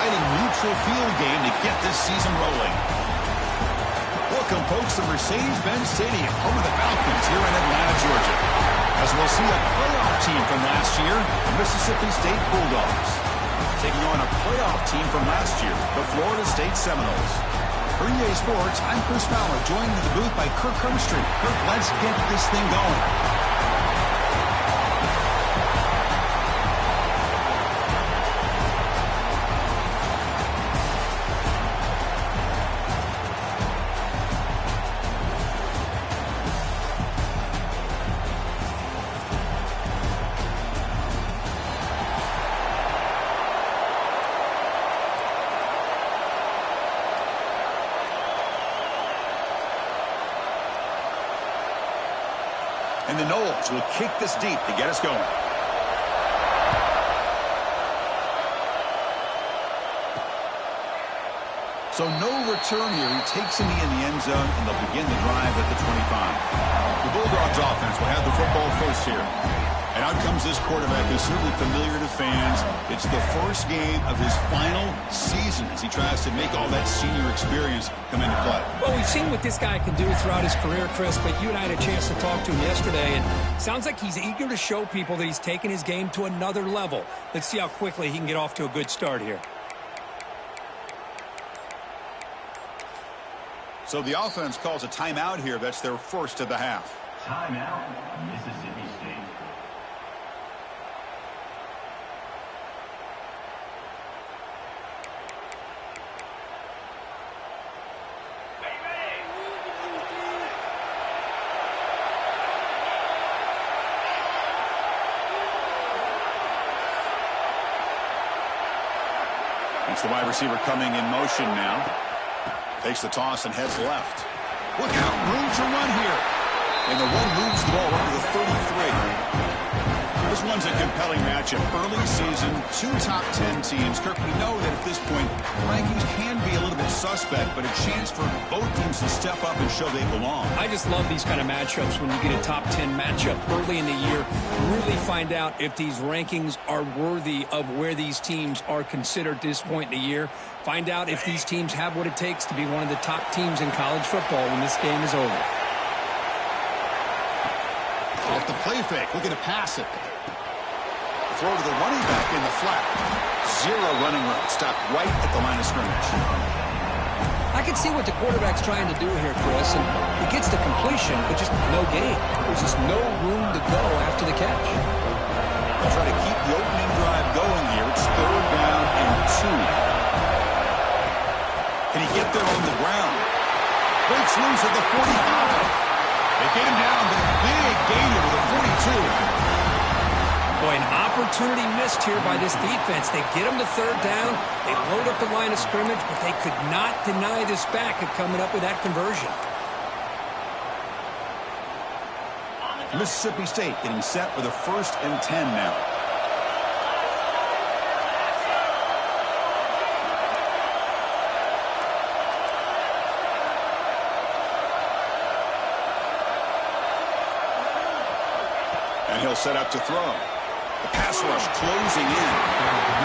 exciting neutral field game to get this season rolling. Welcome, folks, to Mercedes-Benz Stadium, home of the Falcons here in Atlanta, Georgia. As we'll see a playoff team from last year, the Mississippi State Bulldogs, taking on a playoff team from last year, the Florida State Seminoles. For EA Sports, I'm Chris Fowler, joined in the booth by Kirk Herbstreit. Kirk, let's get this thing going. And the Noles will kick this deep to get us going. So no return here. He takes him in the end zone, and they'll begin the drive at the 25. The Bulldogs offense will have the football first here. And out comes this quarterback who's certainly familiar to fans. It's the first game of his final season as he tries to make all that senior experience come into play. Well, we've seen what this guy can do throughout his career, Chris, but you and I had a chance to talk to him yesterday, and sounds like he's eager to show people that he's taken his game to another level. Let's see how quickly he can get off to a good start here. So the offense calls a timeout here. That's their first of the half. Timeout, Mississippi State. It's the wide receiver coming in motion now. Takes the toss and heads left. Look out, room to run here. And the one moves the ball under the 33. This one's a compelling matchup. Early season, two top 10 teams. Kirk, we know that at this point, rankings can be a little bit suspect, but a chance for both teams to step up and show they belong. I just love these kind of matchups when you get a top 10 matchup early in the year. Really find out if these rankings are worthy of where these teams are considered at this point in the year. Find out if these teams have what it takes to be one of the top teams in college football when this game is over. Off the play fake, looking to pass it. Throw to the running back in the flat. Zero running room. Stopped right at the line of scrimmage. I can see what the quarterback's trying to do here, Chris, and he gets the completion, but just no gain. There's just no room to go after the catch. They'll try to keep the opening drive going here. It's 3rd down and 2. Can he get there on the ground? Breaks loose at the 45. They get him down, but a big gainer to the 42. Boy, an opportunity missed here by this defense. They get him to 3rd down. They load up the line of scrimmage, but they could not deny this back of coming up with that conversion. Mississippi State getting set for the 1st and 10 now. And he'll set up to throw. The pass rush closing in.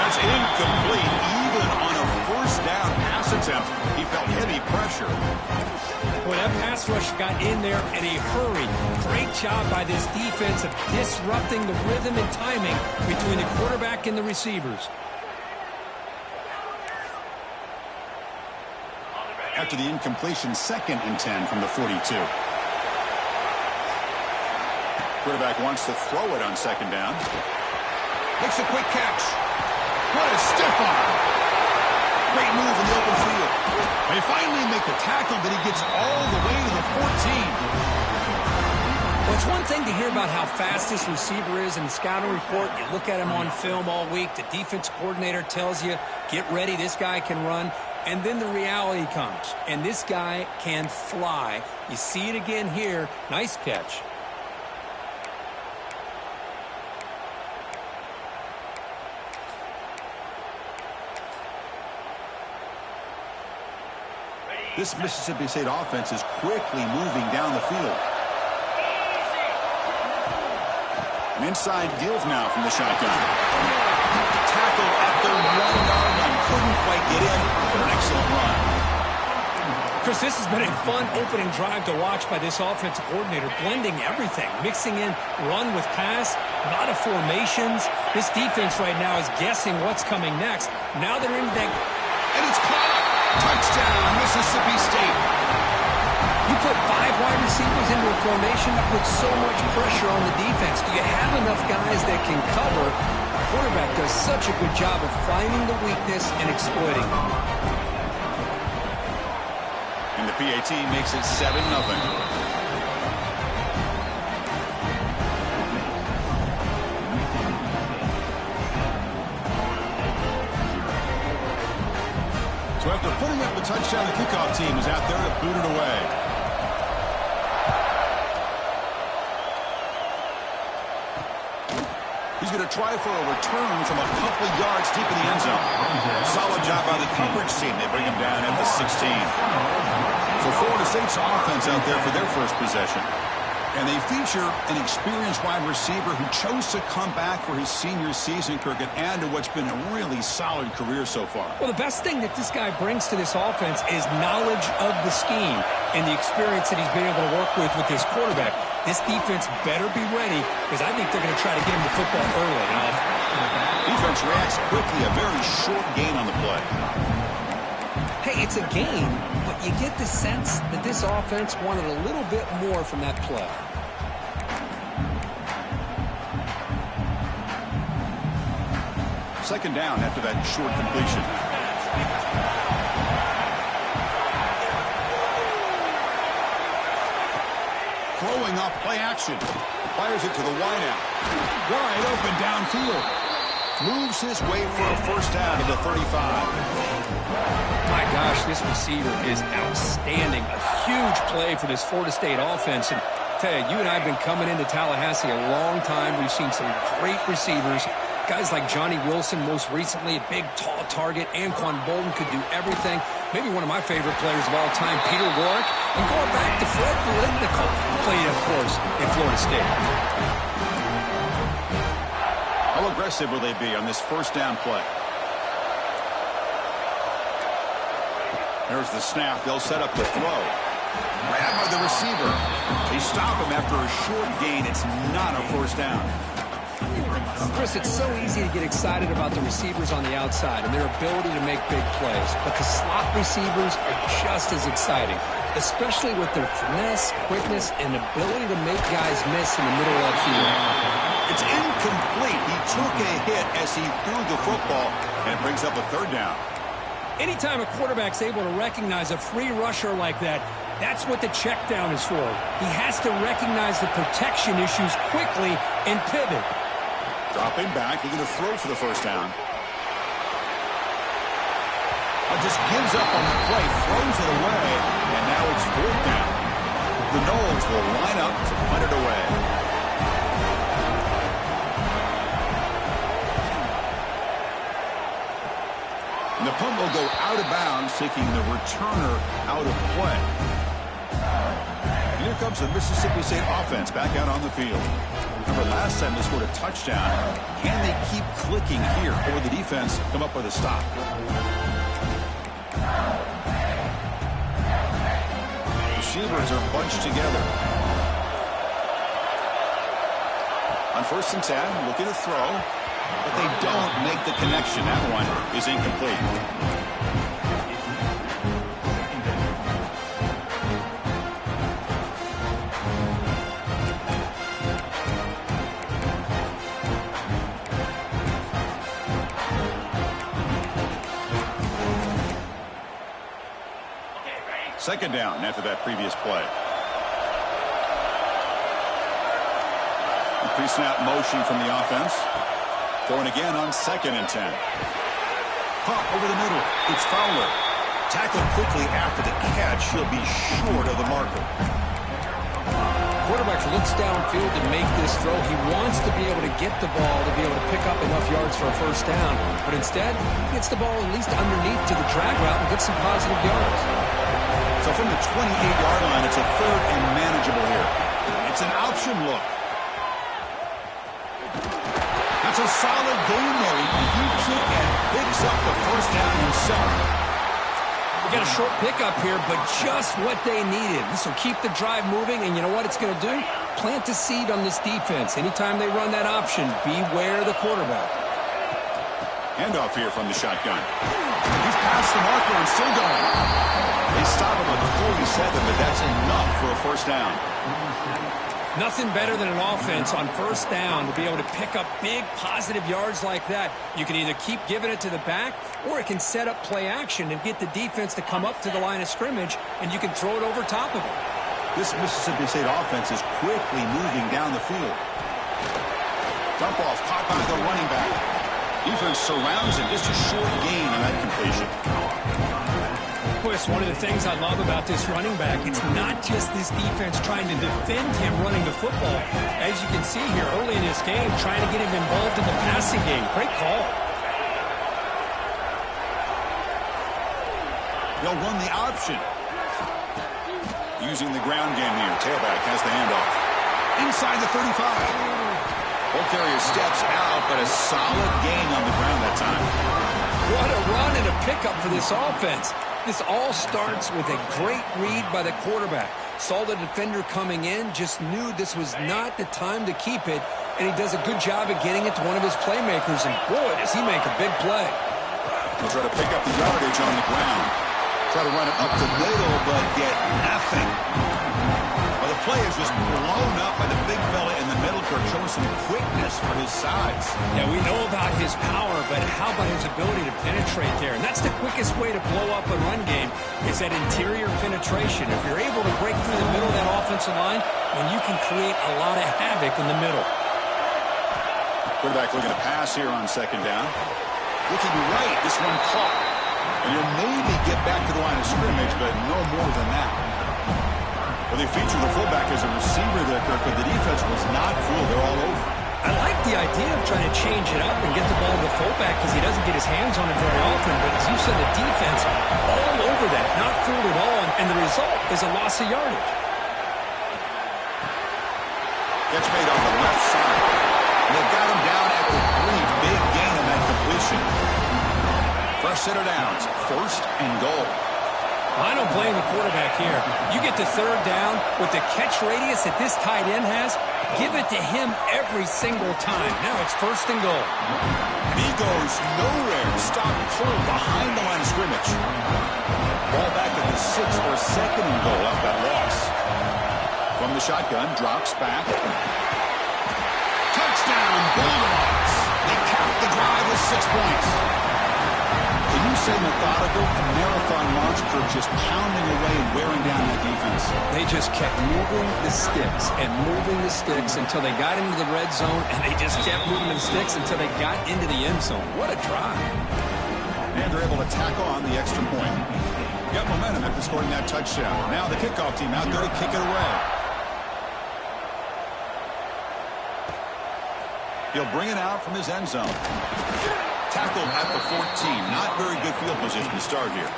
That's incomplete. Even on a 1st down pass attempt, he felt heavy pressure. Boy, that pass rush got in there in a hurry. Great job by this defense of disrupting the rhythm and timing between the quarterback and the receivers. After the incompletion, 2nd and 10 from the 42. Quarterback wants to throw it on 2nd down. Makes a quick catch. What a stiff arm. Great move in the open field. They finally make the tackle, but he gets all the way to the 14. Well, it's one thing to hear about how fast this receiver is in the scouting report. You look at him on film all week. The defense coordinator tells you, get ready, this guy can run. And then the reality comes, and this guy can fly. You see it again here. Nice catch. This Mississippi State offense is quickly moving down the field. An inside give now from the shotgun. Tackle at the 1-yard line. couldn't quite get in, but an excellent run. Chris, this has been a fun opening drive to watch by this offensive coordinator, blending everything, mixing in run with pass, a lot of formations. This defense right now is guessing what's coming next. Now they're in that. And it's caught. Touchdown, Mississippi State. You put 5 wide receivers into a formation, that puts so much pressure on the defense. Do you have enough guys that can cover? The quarterback does such a good job of finding the weakness and exploiting it. And the PAT makes it 7-0. So after putting up the touchdown, the kickoff team is out there to boot it away. He's going to try for a return from a couple yards deep in the end zone. Solid job by the coverage team. They bring him down at the 16. So Florida State's offense out there for their first possession. And they feature an experienced wide receiver who chose to come back for his senior season, Kirk, and add to what's been a really solid career so far. Well, the best thing that this guy brings to this offense is knowledge of the scheme and the experience that he's been able to work with this quarterback. This defense better be ready because I think they're going to try to get him the football early. Defense reacts quickly, a very short gain on the play. Hey, it's a game, but you get the sense that this offense wanted a little bit more from that play. Second down after that short completion. Throwing up play action. Fires it to the wideout. Wide open downfield. Moves his way for a first down to the 35. My gosh, this receiver is outstanding. A huge play for this Florida State offense. And I tell you, you and I have been coming into Tallahassee a long time. We've seen some great receivers. Guys like Johnny Wilson, most recently, a big, tall target. Anquan Bolden could do everything. Maybe one of my favorite players of all time, Peter Warrick. And going back to Fred Biletnikoff, who played, of course, in Florida State. How aggressive will they be on this first down play? There's the snap. They'll set up the throw. Grabbed by the receiver. They stop him after a short gain. It's not a first down. Chris, it's so easy to get excited about the receivers on the outside and their ability to make big plays. But the slot receivers are just as exciting, especially with their finesse, quickness, and ability to make guys miss in the middle of the field. It's incomplete. He took a hit as he threw the football, and it brings up a third down. Anytime a quarterback's able to recognize a free rusher like that, that's what the check down is for. He has to recognize the protection issues quickly and pivot. Dropping back, looking to throw for the first down. Just gives up on the play, throws it away, and now it's fourth down. The Noles will line up to punt it away. And the punt will go out of bounds, taking the returner out of play. And here comes the Mississippi State offense back out on the field. Remember, last time they scored a touchdown. Can they keep clicking here, or the defense come up with a stop? Receivers are bunched together. On 1st and 10, looking to throw, but they don't make the connection. That one is incomplete. Second down after that previous play. Pre-snap motion from the offense. Throwing again on 2nd and 10. Caught over the middle. It's Fowler. Tackled quickly after the catch. He'll be short of the marker. Quarterback looks downfield to make this throw. He wants to be able to get the ball to be able to pick up enough yards for a first down. But instead, he gets the ball at least underneath to the drag route and gets some positive yards. So from the 28-yard line, it's a 3rd and manageable here. It's an option look. That's a solid game there. He took a big picks up the first down himself. We got a short pickup here, but just what they needed. This will keep the drive moving, and you know what it's going to do? Plant a seed on this defense. Anytime they run that option, beware the quarterback. Handoff here from the shotgun. He's past the marker and still going. They stop him at the 47, but that's enough for a first down. Nothing better than an offense on first down to be able to pick up big positive yards like that. You can either keep giving it to the back, or it can set up play action and get the defense to come up to the line of scrimmage, and you can throw it over top of it. This Mississippi State offense is quickly moving down the field. Dump off caught by the running back. Defense surrounds him. Just a short gain on that completion. Boy, it's one of the things I love about this running back. It's not just this defense trying to defend him running the football. As you can see here early in this game, trying to get him involved in the passing game. Great call. They'll run the option. Using the ground game here. Tailback has the handoff. Inside the 35. Ball carrier steps out, but a solid gain on the ground that time. What a run and a pickup for this offense. This all starts with a great read by the quarterback. Saw the defender coming in, just knew this was not the time to keep it, and he does a good job of getting it to one of his playmakers, and boy, does he make a big play. He'll try to pick up the yardage on the ground. Try to run it up the middle, but get nothing. Well, the play is just blown up by the big fella in the middle. Kirk showing some quickness for his size. Yeah, we know about his power, but how about his ability to penetrate there? And that's the quickest way to blow up a run game is that interior penetration. If you're able to break through the middle of that offensive line, then you can create a lot of havoc in the middle. Quarterback looking to pass here on second down. Looking right, this one caught. And you'll maybe get back to the line of scrimmage, but no more than that. Well, they featured the fullback as a receiver there, Kirk, but the defense was not fooled. They're all over. I like the idea of trying to change it up and get the ball to the fullback because he doesn't get his hands on it very often. But as you said, the defense all over that, not fooled at all, and the result is a loss of yardage. Catch made on the left side. And they've got him down at the 3. Big gain on that completion. Fresh set of downs. First and goal. I don't blame the quarterback here. You get to third down with the catch radius that this tight end has, give it to him every single time. Now it's first and goal. And he goes nowhere. Stop cold behind the line of scrimmage. Ball back at the 6 for a second and goal off that loss. From the shotgun, drops back. Touchdown, Bulldogs. They cap the drive with 6 points. Can you say methodical? A marathon launch curve just pounding away and wearing down that defense. They just kept moving the sticks and moving the sticks until they got into the red zone, and they just kept moving the sticks until they got into the end zone. What a drive. And they're able to tack on the extra point. Got momentum after scoring that touchdown. Now the kickoff team out there to kick it away. He'll bring it out from his end zone. Tackled at the 14. Not very good field position to start here.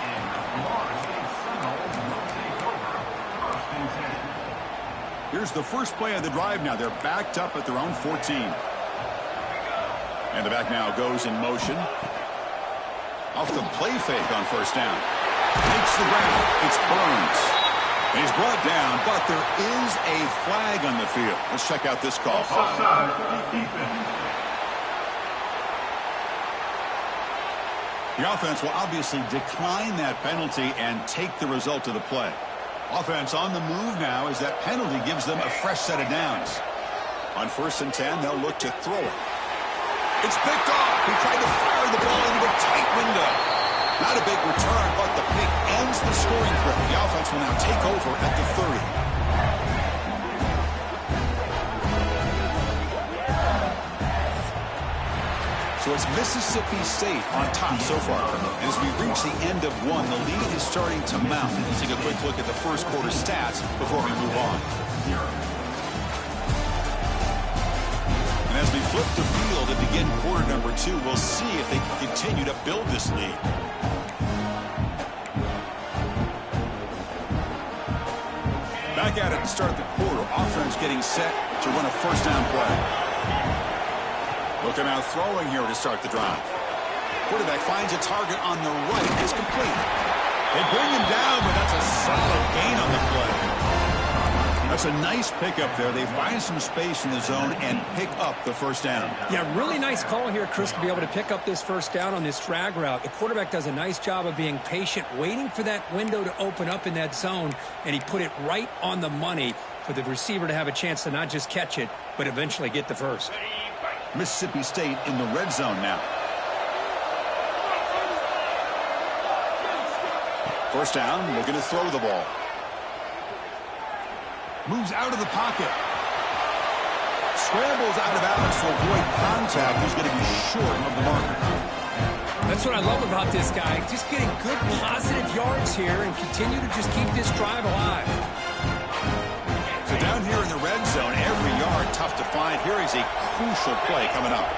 Here's the first play of the drive now. They're backed up at their own 14. And the back now goes in motion. Off the play fake on first down. Makes the ground. It's Burns. And he's brought down, but there is a flag on the field. Let's check out this call. The offense will obviously decline that penalty and take the result of the play. Offense on the move now as that penalty gives them a fresh set of downs. On first and 10, they'll look to throw it. It's picked off. He tried to fire the ball into a tight window. Not a big return, but the pick ends the scoring threat. The offense will now take over at the 30. So it's Mississippi State on top so far. As we reach the end of one, the lead is starting to mount. Let's take a quick look at the first quarter stats before we move on. And as we flip the field to begin quarter number 2, we'll see if they can continue to build this lead. Back at it to start the quarter. Offense getting set to run a first down play. Looking out throwing here to start the drive. Quarterback finds a target on the right. It's complete. They bring him down, but that's a solid gain on the play. That's a nice pickup there. They find some space in the zone and pick up the first down. Yeah, really nice call here, Chris, to be able to pick up this first down on this drag route. The quarterback does a nice job of being patient, waiting for that window to open up in that zone, and he put it right on the money for the receiver to have a chance to not just catch it, but eventually get the first. Mississippi State in the red zone now. First down, looking to throw the ball. Moves out of the pocket. Scrambles out of bounds to avoid contact. He's going to be short of the marker. That's what I love about this guy. Just getting good positive yards here and continue to just keep this drive alive. So down here in the red zone, every yard tough to find. Here is a crucial play coming up.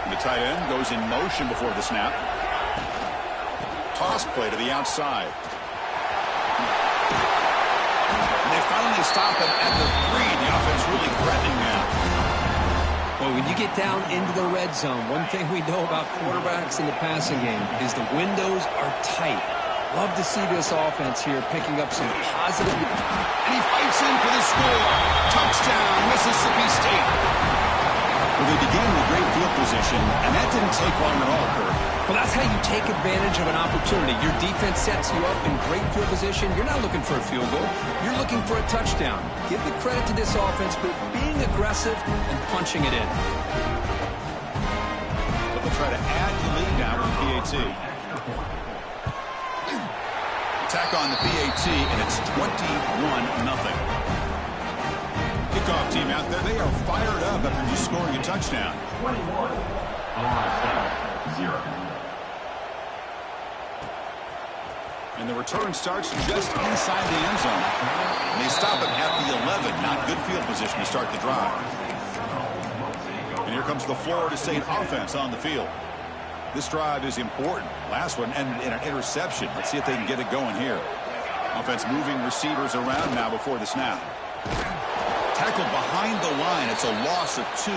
And the tight end goes in motion before the snap. Toss play to the outside. They finally stop him at the 3. The offense really threatening now. Well, when you get down into the red zone, one thing we know about quarterbacks in the passing game is the windows are tight. Love to see this offense here picking up some positive. And he fights in for the score. Touchdown, Mississippi State. Well, they began with great field position, and that didn't take long at all, Kurt. Well, that's how you take advantage of an opportunity. Your defense sets you up in great field position. You're not looking for a field goal. You're looking for a touchdown. Give the credit to this offense for being aggressive and punching it in. But they'll try to add the lead now with the PAT. Attack on the PAT, and it's 21-0. Kickoff team out there. They are fired up after just scoring a touchdown. 21. 0. And the return starts just inside the end zone. And they stop it at the 11. Not good field position to start the drive. And here comes the Florida State offense on the field. This drive is important. Last one ended in an interception. Let's see if they can get it going here. Offense moving receivers around now before the snap. Tackled behind the line. It's a loss of 2.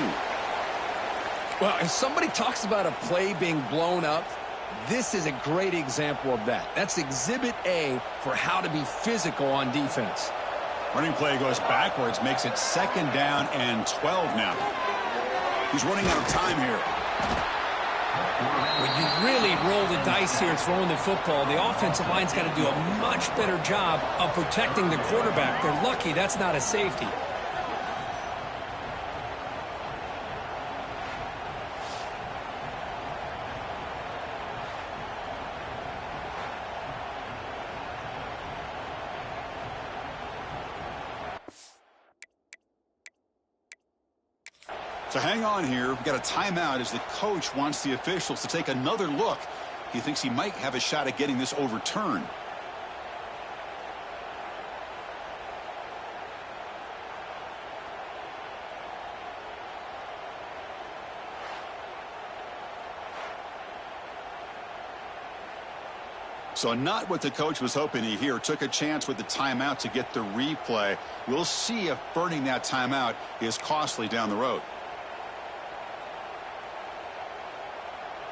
Well, if somebody talks about a play being blown up, this is a great example of that. That's exhibit A for how to be physical on defense. Running play goes backwards, makes it 2nd down and 12 now. He's running out of time here. When you really roll the dice here throwing the football, the offensive line's got to do a much better job of protecting the quarterback. They're lucky that's not a safety. So hang on here. We've got a timeout as the coach wants the officials to take another look. He thinks he might have a shot at getting this overturned. So not what the coach was hoping to hear. Took a chance with the timeout to get the replay. We'll see if burning that timeout is costly down the road.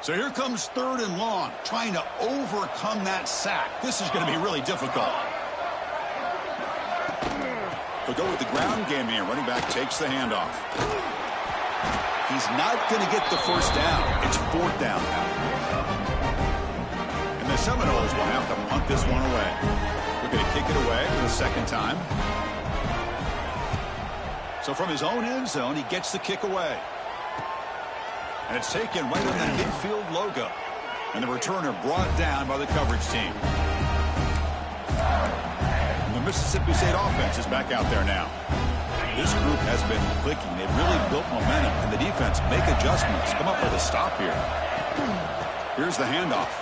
So here comes 3rd and long, trying to overcome that sack. This is going to be really difficult. They'll go with the ground game here. Running back takes the handoff. He's not going to get the first down. It's 4th down now. And the Seminoles will have to punt this one away. They're going to kick it away for the 2nd time. So from his own end zone, he gets the kick away. And it's taken right on the midfield logo. And the returner brought down by the coverage team. And the Mississippi State offense is back out there now. This group has been clicking. They've really built momentum. And the defense make adjustments. Come up with a stop here. Here's the handoff.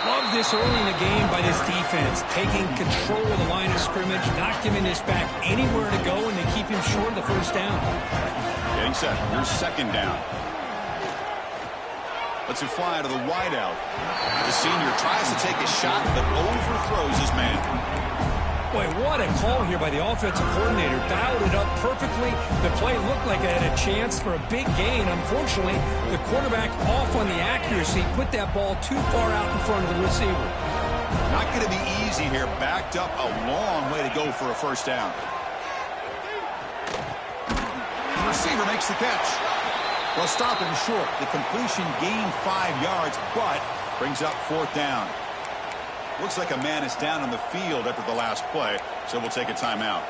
Love this early in the game by this defense. Taking control of the line of scrimmage. Not giving this back anywhere to go. And they keep him short of the first down. Getting set. Here's 2nd down. Lets it fly to the wideout. The senior tries to take a shot, but overthrows his man. Boy, what a call here by the offensive coordinator. Dialed it up perfectly. The play looked like it had a chance for a big gain. Unfortunately, the quarterback off on the accuracy, put that ball too far out in front of the receiver. Not going to be easy here. Backed up a long way to go for a first down. The receiver makes the catch. They'll stop him short. The completion gained 5 yards, but brings up fourth down. Looks like a man is down on the field after the last play, so we'll take a timeout.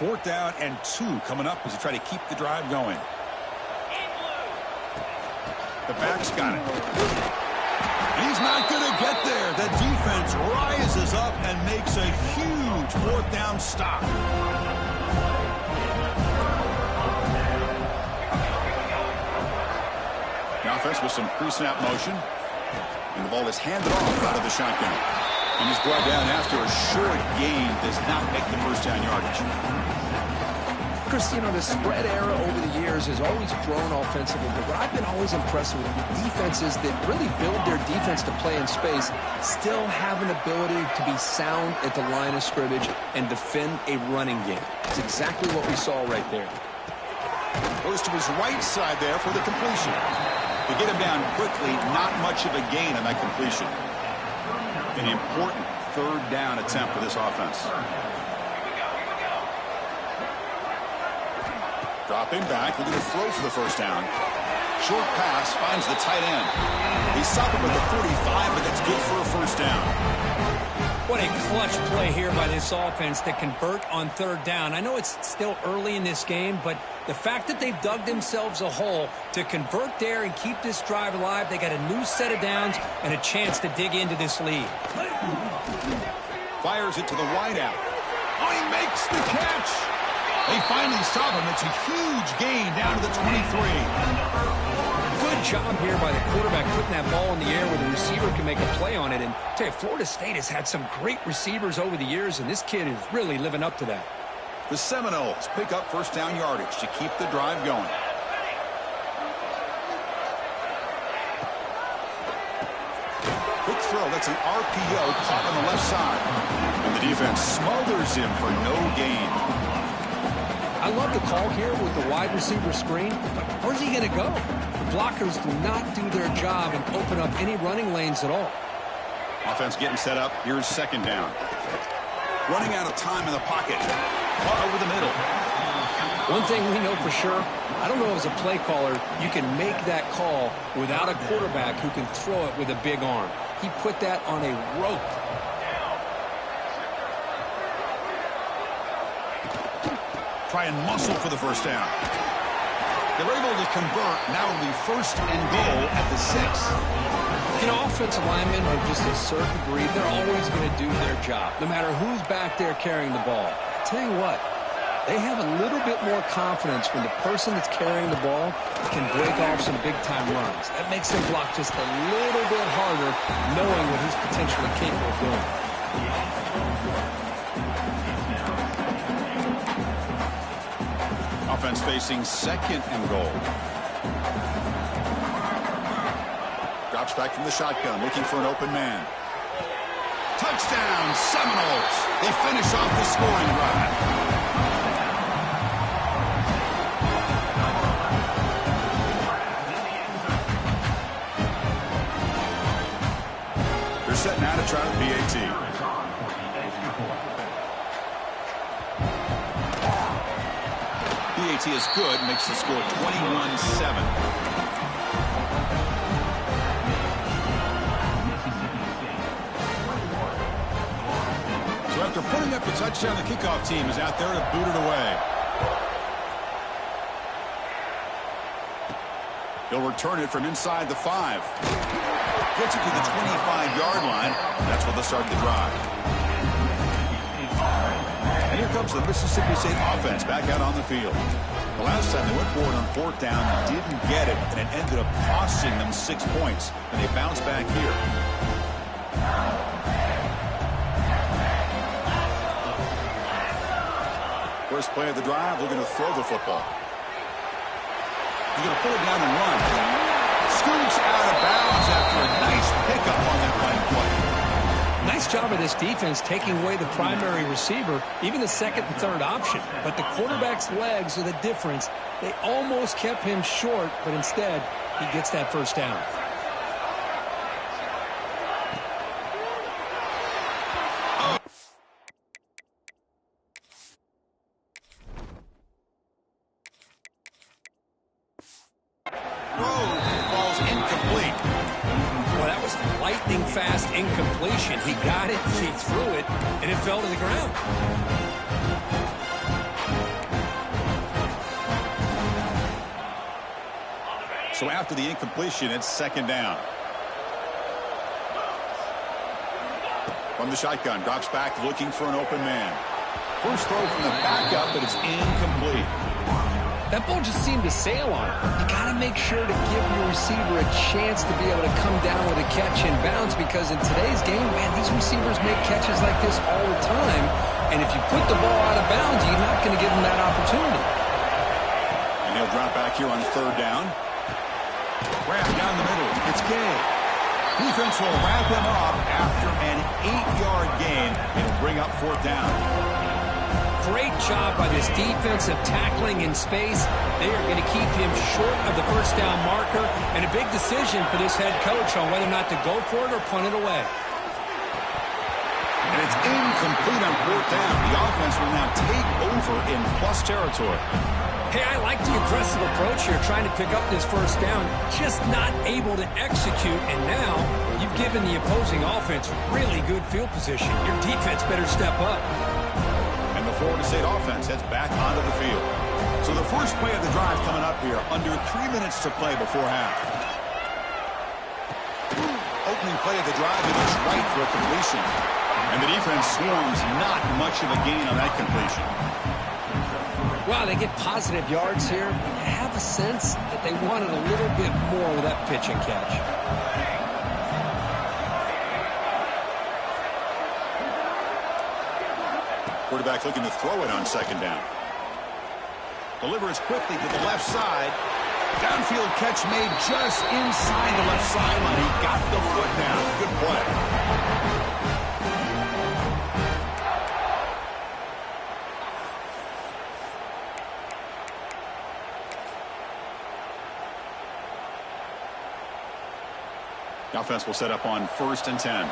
Fourth down and 2 coming up as they try to keep the drive going. The back's got it. He's not going to get there. The defense rises up and makes a huge fourth down stop. The offense with some pre-snap motion. And the ball is handed off out of the shotgun. And he's brought down after a short gain. Does not make the first down yardage. Chris, you know, the spread era over the years has always grown offensively, but what I've been always impressed with defenses that really build their defense to play in space still have an ability to be sound at the line of scrimmage and defend a running game. It's exactly what we saw right there. Goes to his right side there for the completion. To get him down quickly, not much of a gain on that completion. An important third down attempt for this offense. Dropping back, looking to throw for the first down. Short pass, finds the tight end. He's stopped him at the 45, but that's good for a first down. What a clutch play here by this offense to convert on third down. I know it's still early in this game, but the fact that they've dug themselves a hole to convert there and keep this drive alive, they got a new set of downs and a chance to dig into this lead. Fires it to the wideout. Oh, he makes the catch. They finally stop him. It's a huge gain down to the 23. Good job here by the quarterback putting that ball in the air where the receiver can make a play on it. And I tell you, Florida State has had some great receivers over the years, and this kid is really living up to that. The Seminoles pick up first down yardage to keep the drive going. Quick throw. That's an RPO caught on the left side. And the defense smothers him for no gain. I love the call here with the wide receiver screen, but where's he going to go? The blockers do not do their job and open up any running lanes at all. Offense getting set up. Here's second down. Running out of time in the pocket. Caught over the middle. One thing we know for sure, I don't know as a play caller, you can make that call without a quarterback who can throw it with a big arm. He put that on a rope. Try and muscle for the first down. They're able to convert. Now it'll be first and goal at the 6. You know, offensive linemen are just a certain breed. They're always going to do their job, no matter who's back there carrying the ball. I tell you what, they have a little bit more confidence when the person that's carrying the ball can break off some big-time runs. That makes them block just a little bit harder, knowing what he's potentially capable of doing. Offense facing second and goal. Drops back from the shotgun, looking for an open man. Touchdown, Seminoles. They finish off the scoring drive. They're setting out to try the PAT. PAT is good, makes the score 21-7. So after putting up the touchdown, the kickoff team is out there to boot it away. He'll return it from inside the 5. Gets it to the 25-yard line. That's where they'll start the drive. And here comes the Mississippi State offense back out on the field. The last time they went forward on fourth down, didn't get it, and it ended up costing them 6 points. And they bounce back here. First play of the drive, looking to throw the football. He's going to pull it down and run. Scoots out of bounds after a nice pickup on that running play. Nice job of this defense taking away the primary receiver, even the second and third option. But the quarterback's legs are the difference. They almost kept him short, but instead, he gets that first down. Fast incompletion. He got it, he threw it, and it fell to the ground. So after the incompletion, it's second down. From the shotgun, drops back looking for an open man. First throw from the backup, but it's incomplete. That ball just seemed to sail on him. You got to make sure to give your receiver a chance to be able to come down with a catch and bounce, because in today's game, man, these receivers make catches like this all the time. And if you put the ball out of bounds, you're not going to give them that opportunity. And he'll drop back here on third down. Wrap down the middle. It's Gay. Defense will wrap him up after an 8-yard gain. It'll bring up fourth down. Great job by this defensive tackling in space. They are going to keep him short of the first down marker, and a big decision for this head coach on whether or not to go for it or punt it away. And it's incomplete on fourth down. The offense will now take over in plus territory. Hey, I like the aggressive approach here, trying to pick up this first down, just not able to execute, and now you've given the opposing offense really good field position. Your defense better step up. And the Florida State offense heads back onto the field. So the first play of the drive coming up here, under 3 minutes to play before half. Opening play of the drive, it is right for a completion. And the defense swarms, not much of a gain on that completion. Wow, they get positive yards here. I have a sense that they wanted a little bit more with that pitch and catch. Quarterback looking to throw it on second down. Delivers quickly to the left side. Downfield catch made just inside the left sideline. He got the foot down. Good play. The offense will set up on 1st and 10.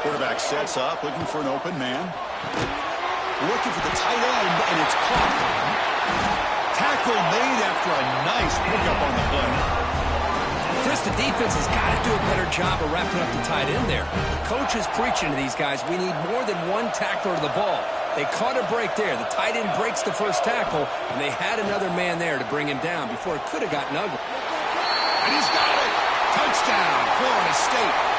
Quarterback sets up, looking for an open man. Looking for the tight end, and it's caught. Tackle made after a nice pickup on the play. Chris, the defense has got to do a better job of wrapping up the tight end there. The coach is preaching to these guys, we need more than one tackler to the ball. They caught a break there. The tight end breaks the first tackle, and they had another man there to bring him down before it could have gotten ugly. And he's got it! Touchdown, Florida State.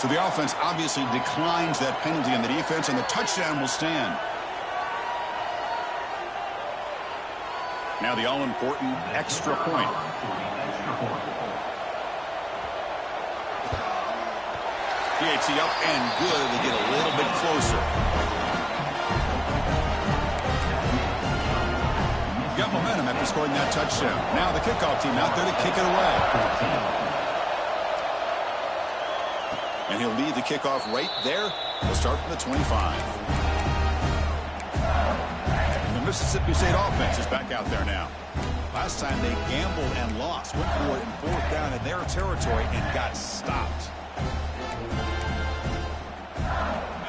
So the offense obviously declines that penalty on the defense, and the touchdown will stand. Now the all-important extra point. PAT up and good. They get a little bit closer. Got momentum after scoring that touchdown. Now the kickoff team out there to kick it away. And he'll lead the kickoff right there. We'll start from the 25. The Mississippi State offense is back out there now. Last time they gambled and lost. Went for it in fourth down in their territory and got stopped.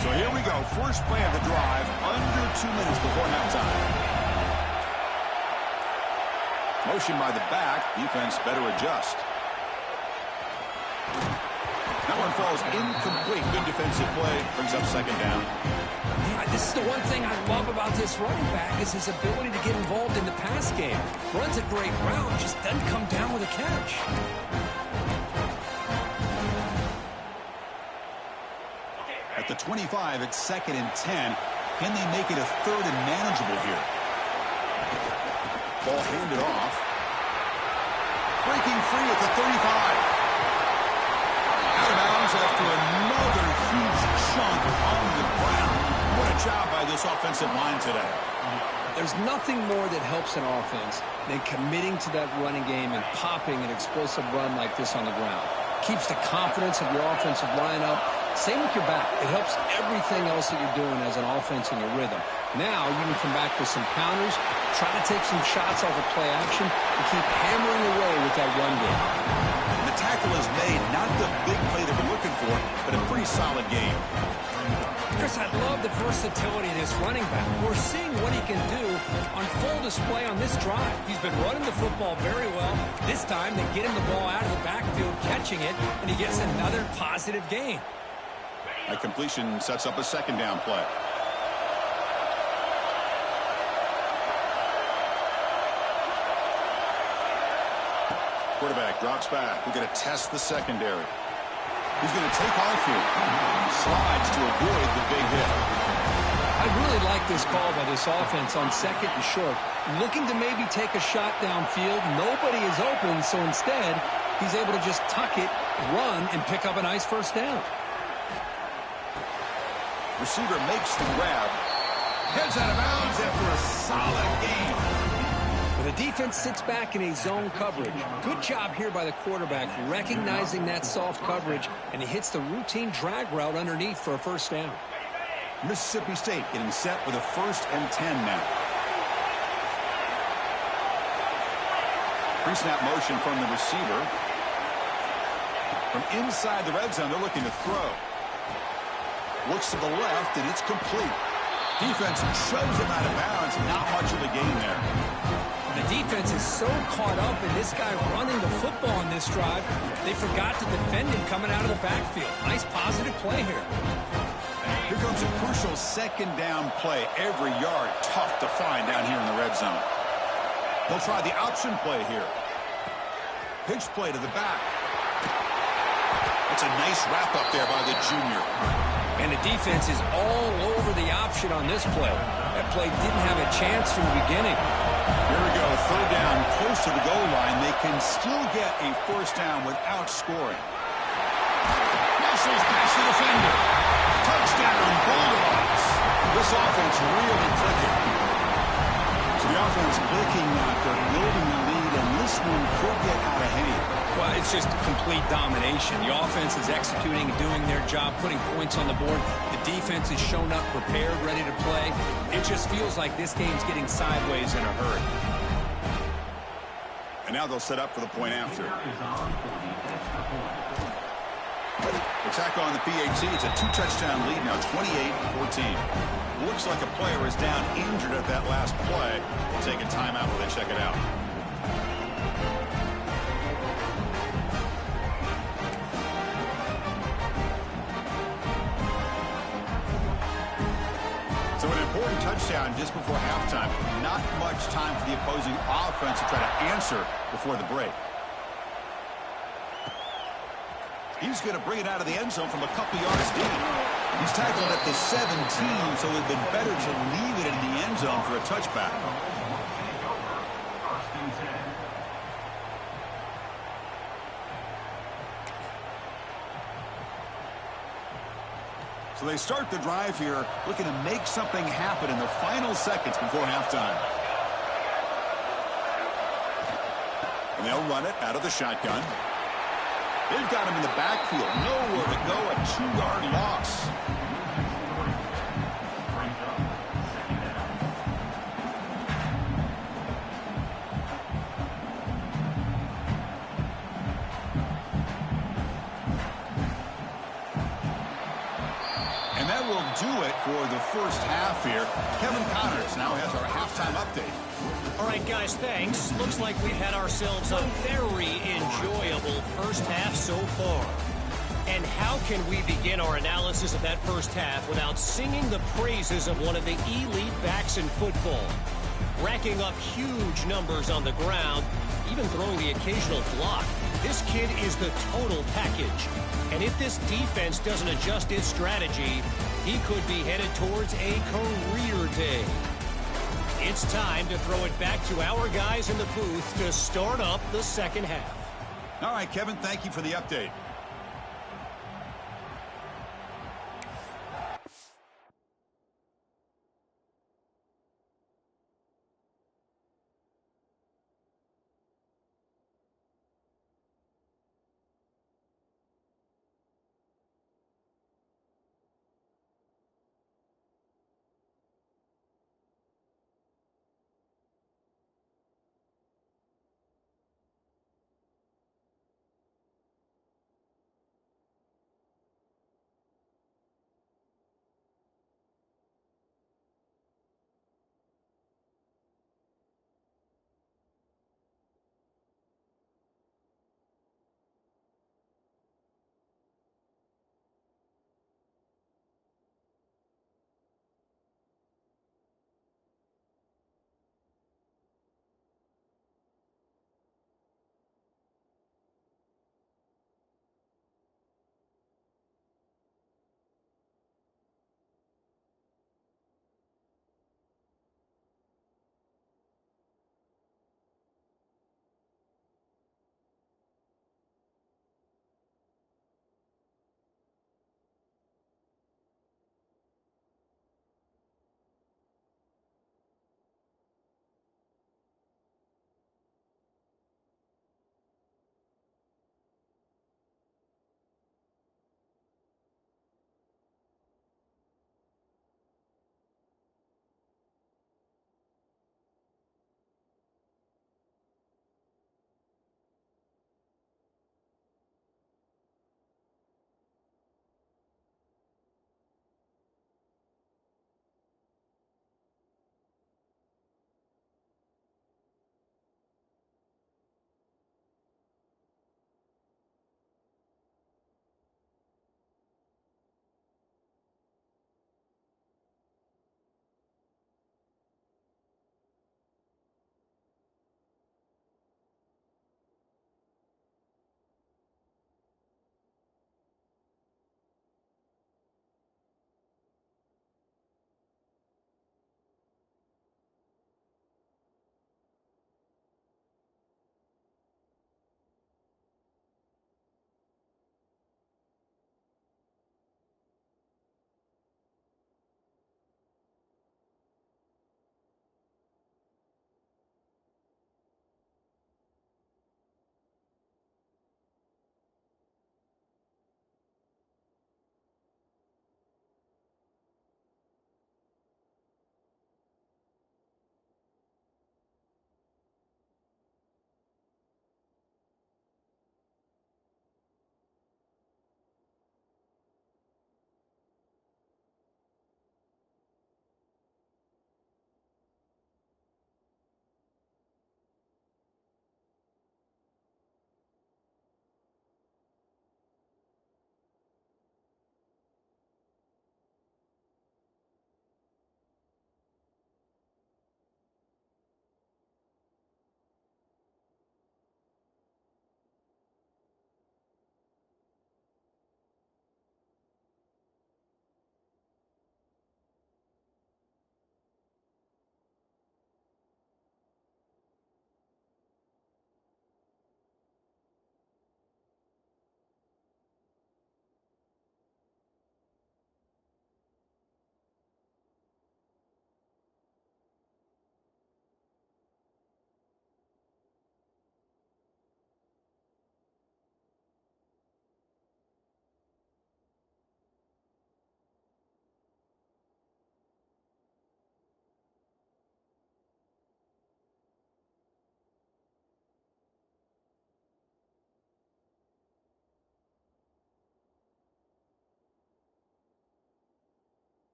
So here we go. First play of the drive. Under 2 minutes before halftime. Motion by the back. Defense better adjust. That one falls incomplete. Good defensive play. Brings up second down. Yeah, this is the one thing I love about this running back is his ability to get involved in the pass game. Runs a great route, just doesn't come down with a catch. At the 25, it's 2nd and 10. Can they make it a third and manageable here? Ball handed off. Breaking free at the 35. Out of bounds after another huge chunk on the ground. What a job by this offensive line today. There's nothing more that helps an offense than committing to that running game and popping an explosive run like this on the ground. Keeps the confidence of your offensive line up. Same with your back. It helps everything else that you're doing as an offense in your rhythm. Now you can come back with some counters, try to take some shots off of play action, and keep hammering away with that run game. The tackle is made, not the big play that we're looking for, but a pretty solid game. Chris, I love the versatility of this running back. We're seeing what he can do on full display on this drive. He's been running the football very well. This time they get him the ball out of the backfield, catching it, and he gets another positive gain. That completion sets up a second down play. Quarterback drops back. We're going to test the secondary. He's going to take off here. Slides to avoid the big hit. I really like this call by this offense on second and short. Looking to maybe take a shot downfield. Nobody is open, so instead, he's able to just tuck it, run, and pick up a nice first down. Receiver makes the grab. Heads out of bounds after a solid game. The defense sits back in a zone coverage. Good job here by the quarterback, recognizing that soft coverage, and he hits the routine drag route underneath for a first down. Mississippi State getting set with a 1st and 10 now. Pre-snap motion from the receiver. From inside the red zone, they're looking to throw. Looks to the left, and it's complete. Defense shoves him out of bounds. Not much of a gain there. The defense is so caught up in this guy running the football on this drive, they forgot to defend him coming out of the backfield. Nice positive play here. Here comes a crucial second down play. Every yard tough to find down here in the red zone. They'll try the option play here. Pitch play to the back. That's a nice wrap up there by the junior. And the defense is all over the option on this play. That play didn't have a chance from the beginning. Here we go, third down, close to the goal line. They can still get a first down without scoring. Muscles past the defender. Touchdown, Bulldogs. This offense really clicking. So the offense clicking now. They're building the lead, and this one could get out of hand. Well, it's just complete domination. The offense is executing and doing their job, putting points on the board. The defense has shown up prepared, ready to play. It just feels like this game's getting sideways in a hurry. And now they'll set up for the point after. Attack on the PAT. It's a 2-touchdown lead now, 28-14. Looks like a player is down injured at that last play. We'll take a timeout while they check it out. So an important touchdown just before halftime. Not much time for the opposing offense to try to answer before the break. He's going to bring it out of the end zone from a couple yards deep. He's tackled at the 17, so it would have been better to leave it in the end zone for a touchback. So they start the drive here, looking to make something happen in the final seconds before halftime. And they'll run it out of the shotgun. They've got him in the backfield. Nowhere to go, a 2-yard loss. And that will do it for the first half here. Kevin Connors now has our halftime update. All right, guys, thanks. Looks like we've had ourselves a very enjoyable first half so far. And how can we begin our analysis of that first half without singing the praises of one of the elite backs in football? Racking up huge numbers on the ground, even throwing the occasional block. This kid is the total package. And if this defense doesn't adjust its strategy, he could be headed towards a career day. It's time to throw it back to our guys in the booth to start up the second half. All right, Kevin, thank you for the update.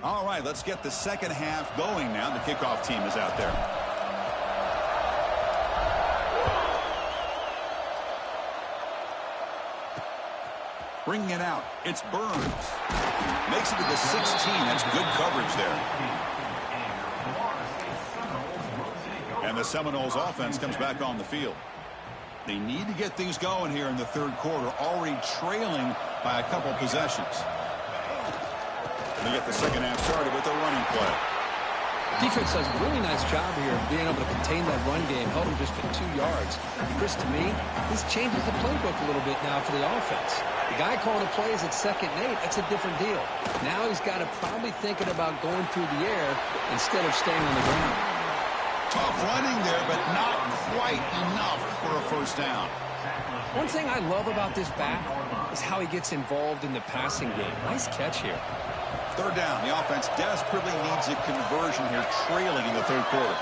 All right, let's get the second half going now. The kickoff team is out there. Bringing it out, it's Burns. Makes it to the 16. That's good coverage there. And the Seminoles offense comes back on the field. They need to get things going here in the third quarter, already trailing by a couple possessions. They get the second half started with a running play. Defense does a really nice job here of being able to contain that run game, held him just to 2 yards. Chris, to me, this changes the playbook a little bit now for the offense. The guy calling the plays at 2nd and 8, that's a different deal. Now he's got to probably thinking about going through the air instead of staying on the ground. Tough running there, but not quite enough for a first down. One thing I love about this back is how he gets involved in the passing game. Nice catch here. Third down. The offense desperately needs a conversion here, trailing in the third quarter.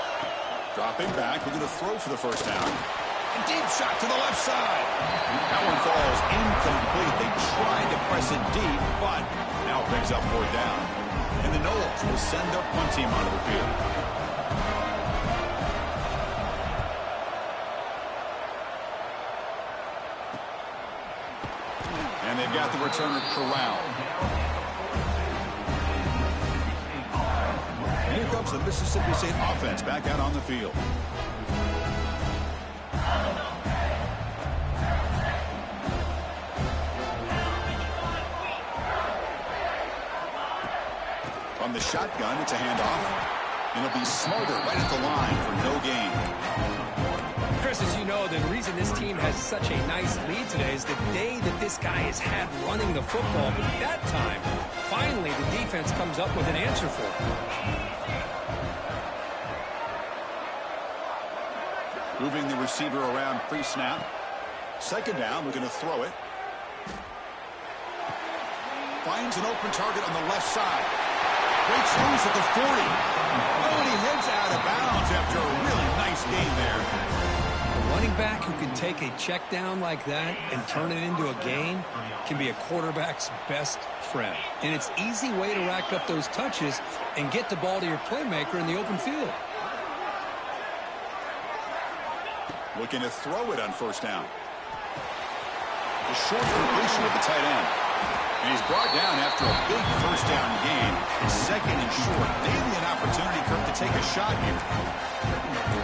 Dropping back, looking to throw for the first down. A deep shot to the left side. That one falls incomplete. They tried to press it deep, but now it brings up 4th down. And the Noles will send their punt team onto the field. And they've got the returner corralled. Here comes the Mississippi State offense back out on the field. From the shotgun, it's a handoff. And it'll be Smarter right at the line for no gain. Chris, as you know, the reason this team has such a nice lead today is the day that this guy has had running the football. But that time, finally, the defense comes up with an answer for him. Moving the receiver around pre-snap. Second down, looking to throw it. Finds an open target on the left side. Breaks loose at the 40. Oh, and he heads out of bounds after a really nice game there. A running back who can take a check down like that and turn it into a gain can be a quarterback's best friend. And it's an easy way to rack up those touches and get the ball to your playmaker in the open field. Looking to throw it on first down. The short completion with the tight end. And he's brought down after a big first down gain. Second and short. Maybe an opportunity, Kirk, to take a shot here.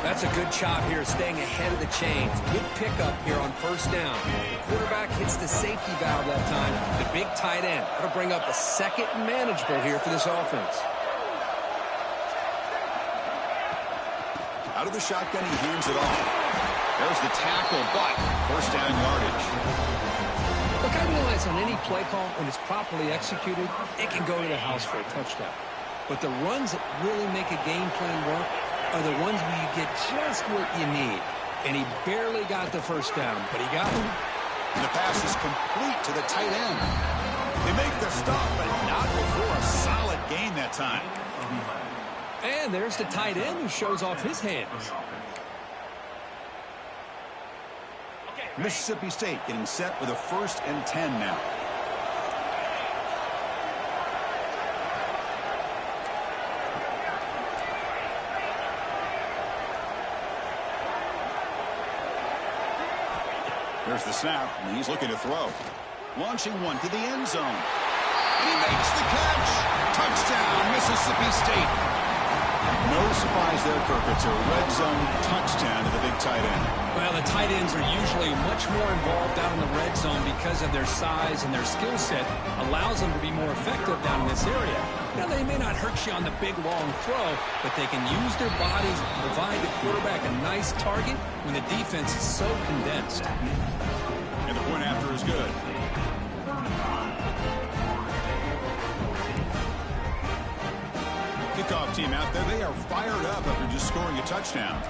That's a good job here, staying ahead of the chains. Good pickup here on first down. The quarterback hits the safety valve that time. The big tight end. That'll bring up a second and manageable here for this offense. Out of the shotgun, he hands it off. There's the tackle, but first down yardage. Look, I realize on any play call, when it's properly executed, it can go to the house for a touchdown. But the runs that really make a game plan work are the ones where you get just what you need. And he barely got the first down, but he got it. And the pass is complete to the tight end. They make the stop, but not before a solid gain that time. And there's the tight end who shows off his hands. Mississippi State getting set with a 1st and 10 now. There's the snap, and he's looking to throw. Launching one to the end zone. And he makes the catch. Touchdown, Mississippi State. No surprise there, Kirk. It's a red zone touchdown to the big tight end. Well, the tight ends are usually much more involved down in the red zone because of their size and their skill set allows them to be more effective down in this area. Now, they may not hurt you on the big, long throw, but they can use their bodies to provide the quarterback a nice target when the defense is so condensed. And the point after is good. Kickoff team out there, they are fired up after just scoring a touchdown.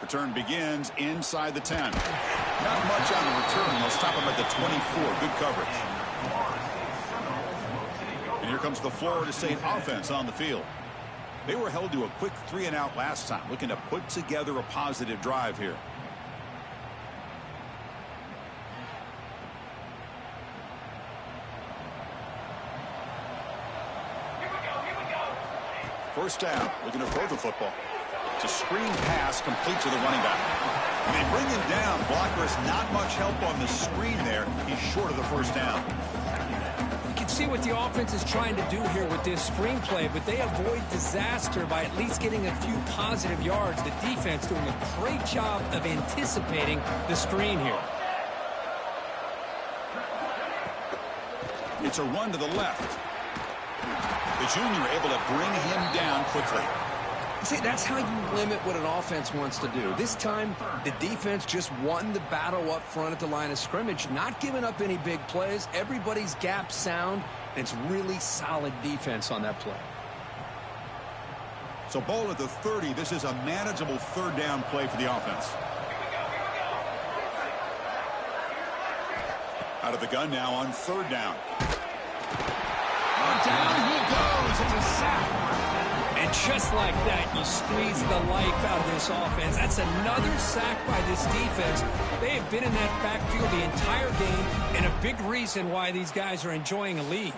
Return begins inside the 10. Not much on the return. They'll stop him at the 24. Good coverage. And here comes the Florida State offense on the field. They were held to a quick 3-and-out last time, looking to put together a positive drive here. First down, looking to throw the football. It's a screen pass complete to the running back. And they bring him down. Blocker has not much help on the screen there. He's short of the first down. You can see what the offense is trying to do here with this screenplay, but they avoid disaster by at least getting a few positive yards. The defense doing a great job of anticipating the screen here. It's a run to the left. The junior able to bring him down quickly. See, that's how you limit what an offense wants to do. This time, the defense just won the battle up front at the line of scrimmage, not giving up any big plays. Everybody's gap sound, and it's really solid defense on that play. So ball at the 30. This is a manageable third down play for the offense. Out of the gun now on third down. Down he goes. It's a sack. And just like that, you squeeze the life out of this offense. That's another sack by this defense. They have been in that backfield the entire game, and a big reason why these guys are enjoying a lead.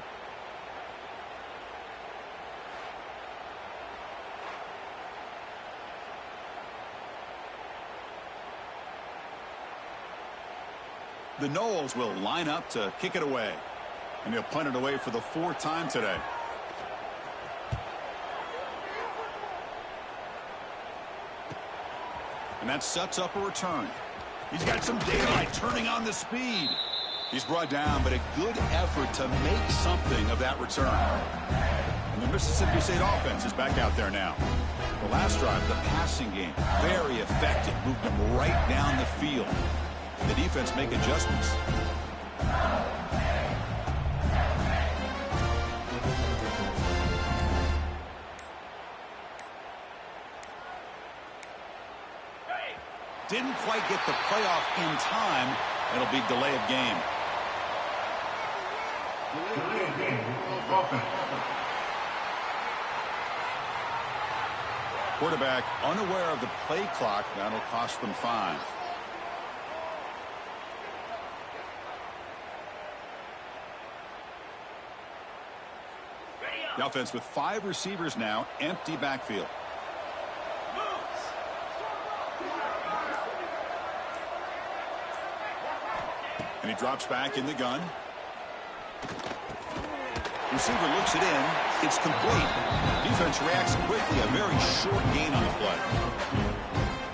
The Noles will line up to kick it away. And they'll punt it away for the fourth time today. And that sets up a return. He's got some daylight turning on the speed. He's brought down, but a good effort to make something of that return. And the Mississippi State offense is back out there now. The last drive, the passing game, very effective. Moved them right down the field. The defense make adjustments. Didn't quite get the playoff in time. It'll be delay of game. Quarterback unaware of the play clock. That'll cost them 5. The offense with 5 receivers now, empty backfield. And he drops back in the gun. Receiver looks it in. It's complete. Defense reacts quickly. A very short gain on the play.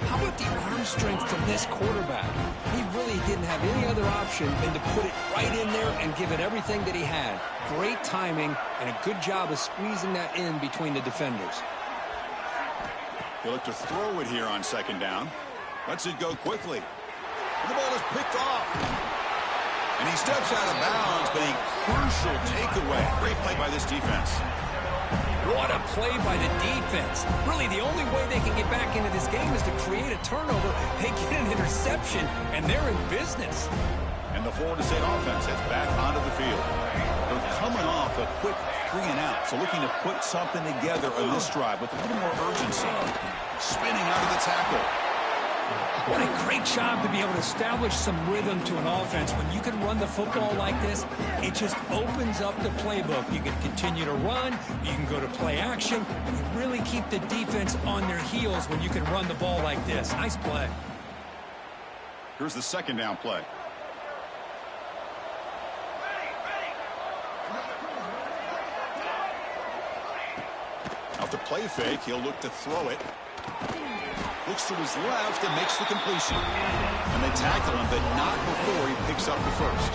How about the arm strength from this quarterback? He really didn't have any other option than to put it right in there and give it everything that he had. Great timing and a good job of squeezing that in between the defenders. They look to throw it here on second down. Lets it go quickly. And the ball is picked off. And he steps out of bounds, but a crucial takeaway. Great play by this defense. What a play by the defense. Really, the only way they can get back into this game is to create a turnover. They get an interception, and they're in business. And the Florida State offense heads back onto the field. They're coming off a quick 3 and out, so looking to put something together on this drive with a little more urgency. Spinning out of the tackle. What a great job to be able to establish some rhythm to an offense. When you can run the football like this, it just opens up the playbook. You can continue to run. You can go to play action. You really keep the defense on their heels when you can run the ball like this. Nice play. Here's the second down play. Off the play fake, he'll look to throw it. Looks to his left and makes the completion. And they tackle him, but not before he picks up the first.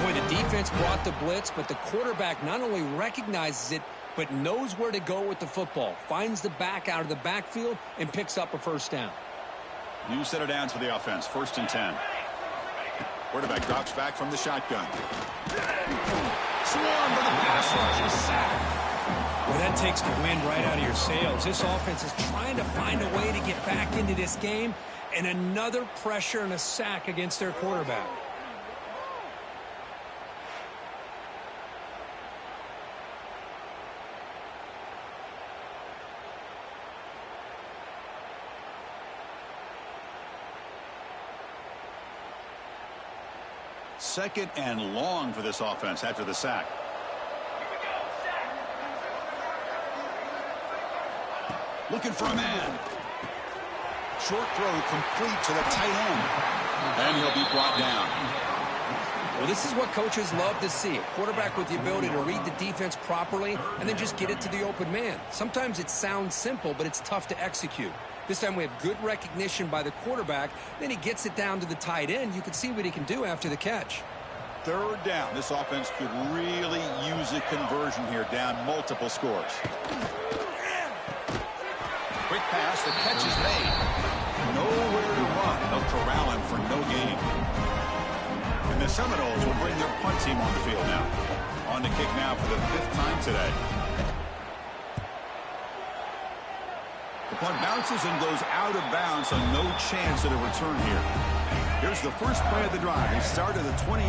Boy, the defense brought the blitz, but the quarterback not only recognizes it, but knows where to go with the football. Finds the back out of the backfield and picks up a first down. New set of downs for the offense. 1st and 10. Quarterback drops back from the shotgun. Swarmed by the pass rush. A sack. Well, that takes the wind right out of your sails. This offense is trying to find a way to get back into this game, and another pressure and a sack against their quarterback. Second and long for this offense after the sack. Looking for a man. Short throw complete to the tight end. And he'll be brought down. Well, this is what coaches love to see. A quarterback with the ability to read the defense properly and then just get it to the open man. Sometimes it sounds simple, but it's tough to execute. This time we have good recognition by the quarterback. Then he gets it down to the tight end. You can see what he can do after the catch. Third down. This offense could really use a conversion here, down multiple scores. Quick pass. The catch is made. Nowhere to run. They'll corral him for no gain. And the Seminoles will bring their punt team on the field now. On to kick now for the 5th time today. The punt bounces and goes out of bounds, so no chance at a return here. Here's the first play of the drive. He started at 28.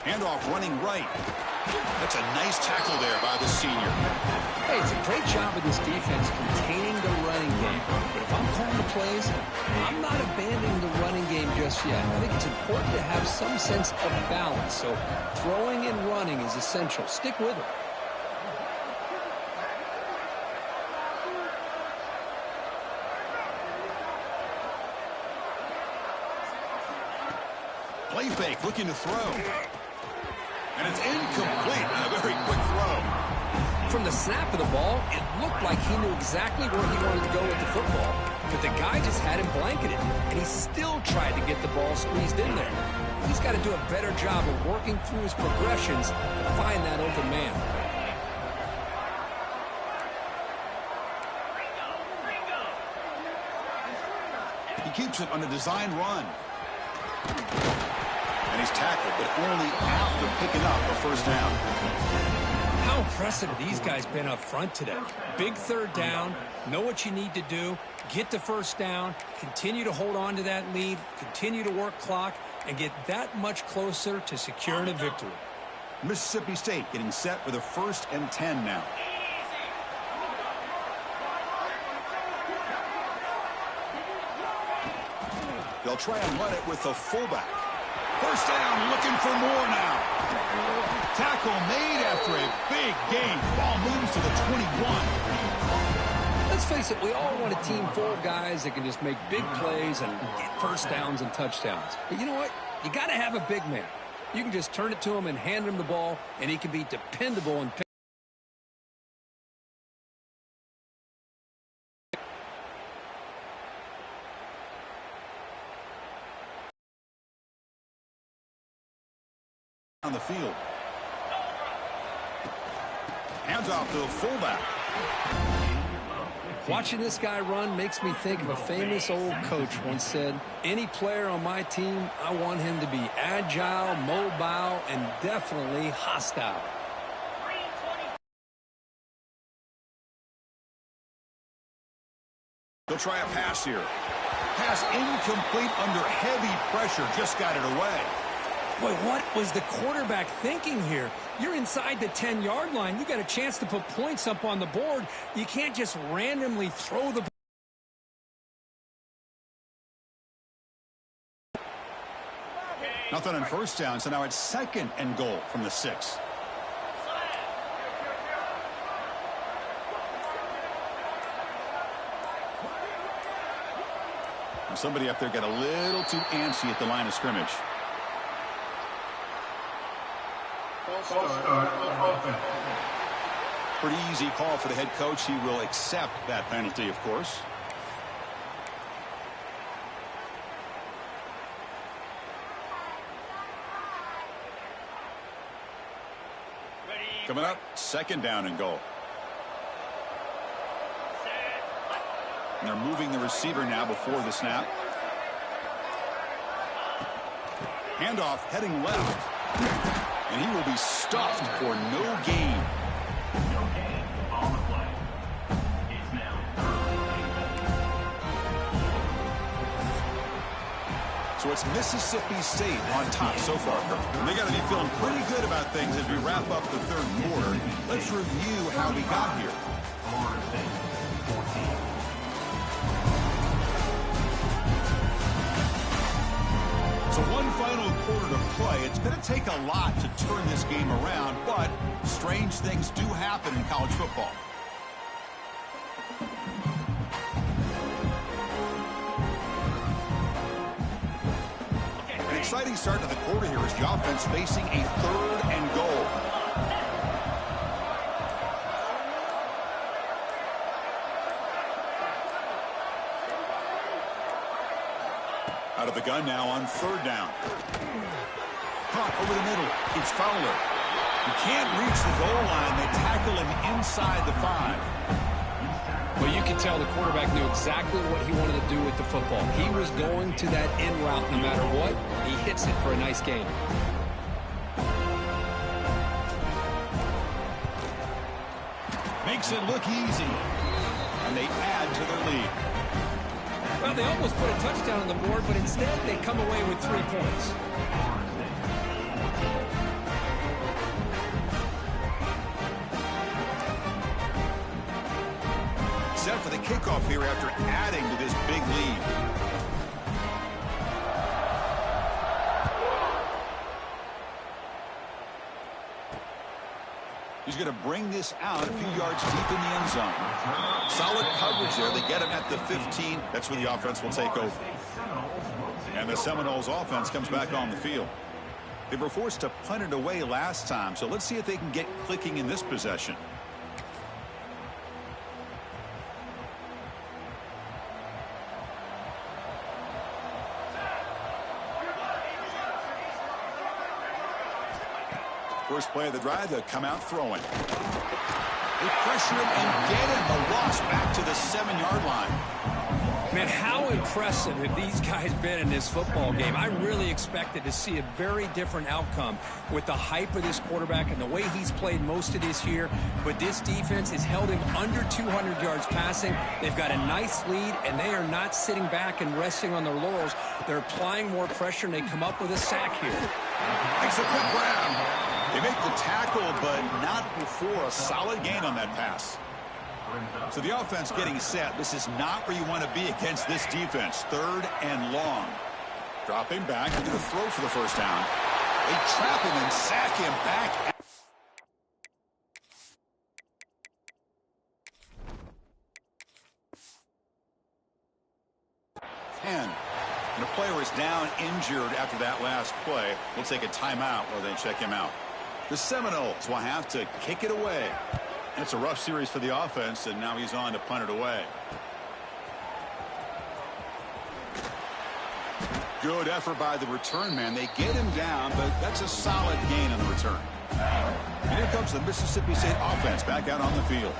Handoff running right. That's a nice tackle there by the senior. Hey, it's a great job of this defense containing the running game. But if I'm calling the plays, I'm not abandoning the running game just yet. I think it's important to have some sense of balance. So throwing and running is essential. Stick with it. Play fake, looking to throw. And it's incomplete. A very quick throw. From the snap of the ball, it looked like he knew exactly where he wanted to go with the football. But the guy just had him blanketed, and he still tried to get the ball squeezed in there. He's got to do a better job of working through his progressions to find that open man. He keeps it on a design run. And he's tackled, but only after picking up a first down. How impressive have these guys been up front today? Big third down, know what you need to do, get the first down, continue to hold on to that lead, continue to work clock, and get that much closer to securing a victory. Mississippi State getting set for the 1st and 10 now. They'll try and run it with the fullback. First down, looking for more now. Tackle made after a big gain. Ball moves to the 21. Let's face it, we all want a team full of guys that can just make big plays and get first downs and touchdowns. But you know what? You got to have a big man. You can just turn it to him and hand him the ball, and he can be dependable and on the field. Hands off to the fullback. Watching this guy run makes me think of a famous old coach once said, any player on my team, I want him to be agile, mobile, and definitely hostile. They'll try a pass here. Pass incomplete under heavy pressure. Just got it away. Boy, what was the quarterback thinking here? You're inside the 10-yard line. You got a chance to put points up on the board. You can't just randomly throw the ball. Nothing on first down, so now it's 2nd and goal from the 6. And somebody up there got a little too antsy at the line of scrimmage. Pretty easy call for the head coach. He will accept that penalty, of course. Coming up, 2nd down and goal. And they're moving the receiver now before the snap. Handoff heading left. And he will be stuffed for no gain. No gain on the play. It's now So it's Mississippi State on top so far. And they got to be feeling pretty good about things as we wrap up the 3rd quarter. Let's review how we got here. play. It's going to take a lot to turn this game around, but strange things do happen in college football. An exciting start to the quarter here as the offense facing a 3rd and goal. Out of the gun now on 3rd down. Caught over the middle. It's Fowler. He can't reach the goal line. They tackle him inside the 5. Well, you can tell the quarterback knew exactly what he wanted to do with the football. He was going to that in route no matter what. He hits it for a nice gain. Makes it look easy. And they add to their lead. Well, they almost put a touchdown on the board, but instead they come away with 3 points. Set for the kickoff here after adding to this big lead. He's going to bring this out a few yards deep in the end zone. Solid coverage there. They get him at the 15. That's where the offense will take over. And the Seminoles offense comes back on the field. They were forced to punt it away last time, so let's see if they can get clicking in this possession. First play of the drive, they'll come out throwing. They pressure him and get him. The loss back to the 7-yard line. Man, how impressive have these guys been in this football game? I really expected to see a very different outcome with the hype of this quarterback and the way he's played most of this year. But this defense has held him under 200 yards passing. They've got a nice lead, and they are not sitting back and resting on their laurels. They're applying more pressure, and they come up with a sack here. Makes a quick grab. They make the tackle, but not before a solid gain on that pass. So the offense getting set. This is not where you want to be against this defense. 3rd and long. Dropping back. They're going to throw for the first down. They trap him and sack him back. And the player is down injured after that last play. We'll take a timeout while they check him out. The Seminoles will have to kick it away. It's a rough series for the offense, and now he's on to punt it away. Good effort by the return man. They get him down, but that's a solid gain on the return. And here comes the Mississippi State offense back out on the field.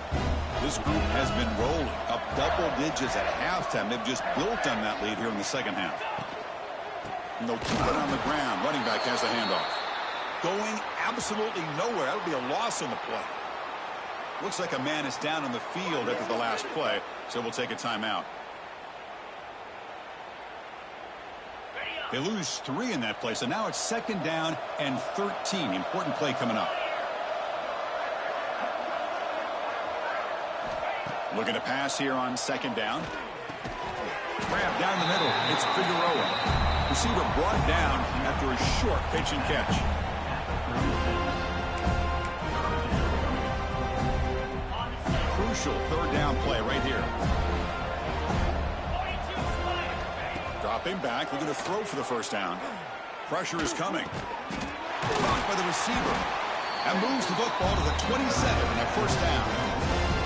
This group has been rolling up double digits at halftime. They've just built on that lead here in the second half. And they'll keep it on the ground. Running back has the handoff. Going absolutely nowhere. That would be a loss on the play. Looks like a man is down on the field after the last play, so we'll take a timeout. They lose 3 in that play, so now it's 2nd down and 13. Important play coming up. Looking to pass here on 2nd down. Grab down the middle. It's Figueroa. Receiver brought down after a short pitch and catch. Crucial 3rd down play right here. Dropping back, looking to throw for the first down. Pressure is coming. Blocked by the receiver. And moves the football to the 27 and a first down.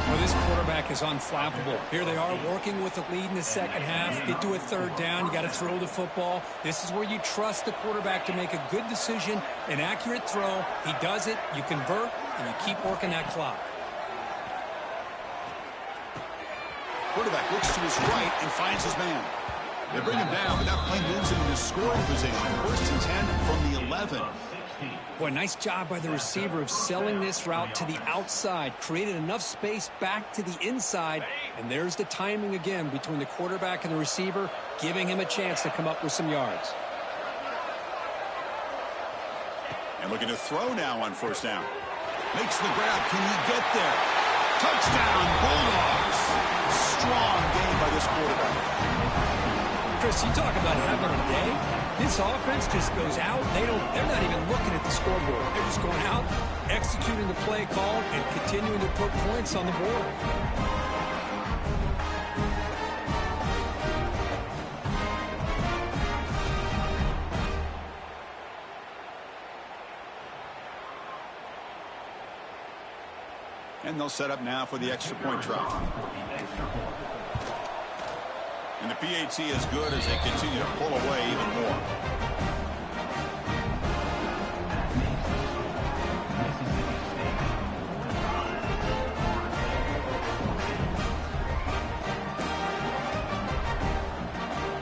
Well, this quarterback is unflappable. Here they are working with the lead in the second half. Get to a 3rd down. You got to throw the football. This is where you trust the quarterback to make a good decision, an accurate throw. He does it, you convert, and you keep working that clock. Quarterback looks to his right and finds his man. They bring him down, but that play moves him into scoring position. 1st and 10 from the 11. Boy, nice job by the receiver of selling this route to the outside. Created enough space back to the inside. And there's the timing again between the quarterback and the receiver, giving him a chance to come up with some yards. And looking to throw now on 1st down. Makes the grab. Can he get there? Touchdown, Bulldogs. Strong game by this quarterback. Chris, you talk about having a day. This offense just goes out. They're not even looking at the scoreboard. They're just going out, executing the play called, and continuing to put points on the board. And they'll set up now for the extra point try. And the PAT is good as they continue to pull away even more.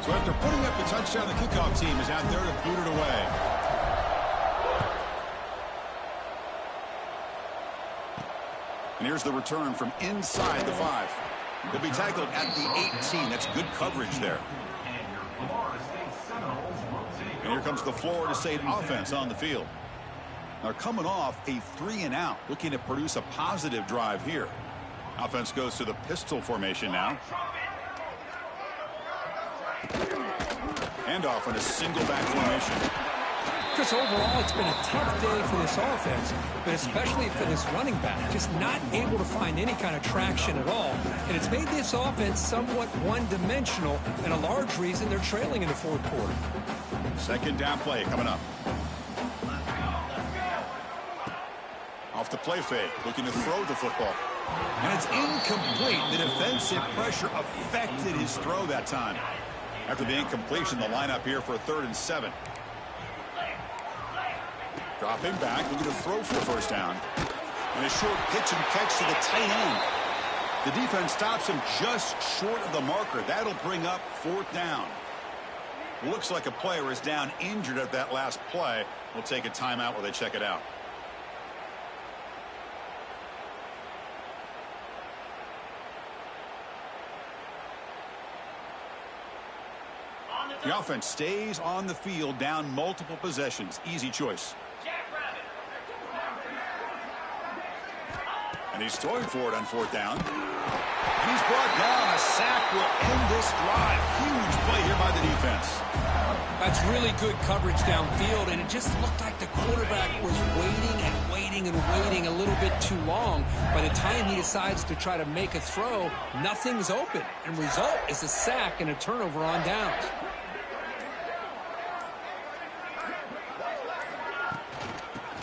So after putting up the touchdown, the kickoff team is out there to boot it away. And here's the return from inside the 5. He'll be tackled at the 18. That's good coverage there. And here comes the Florida State offense on the field. They're coming off a 3-and-out, looking to produce a positive drive here. Offense goes to the pistol formation now. Handoff in a single back formation. Chris, overall, it's been a tough day for this offense, but especially for this running back. Just not able to find any kind of traction at all. And it's made this offense somewhat one-dimensional, and a large reason they're trailing in the fourth quarter. Second down play coming up. Off the play fake, looking to throw the football. And it's incomplete. The defensive pressure affected his throw that time. After the incompletion, the lineup here for a 3rd and 7. Dropping back, looking to throw for the first down. And a short pitch and catch to the tight end. The defense stops him just short of the marker. That'll bring up 4th down. Looks like a player is down injured at that last play. We'll take a timeout while they check it out. The offense stays on the field, down multiple possessions. Easy choice. And he's throwing for it on 4th down. And he's brought down. A sack will end this drive. Huge play here by the defense. That's really good coverage downfield, and it just looked like the quarterback was waiting and waiting and waiting a little bit too long. By the time he decides to try to make a throw, nothing's open. And result is a sack and a turnover on downs.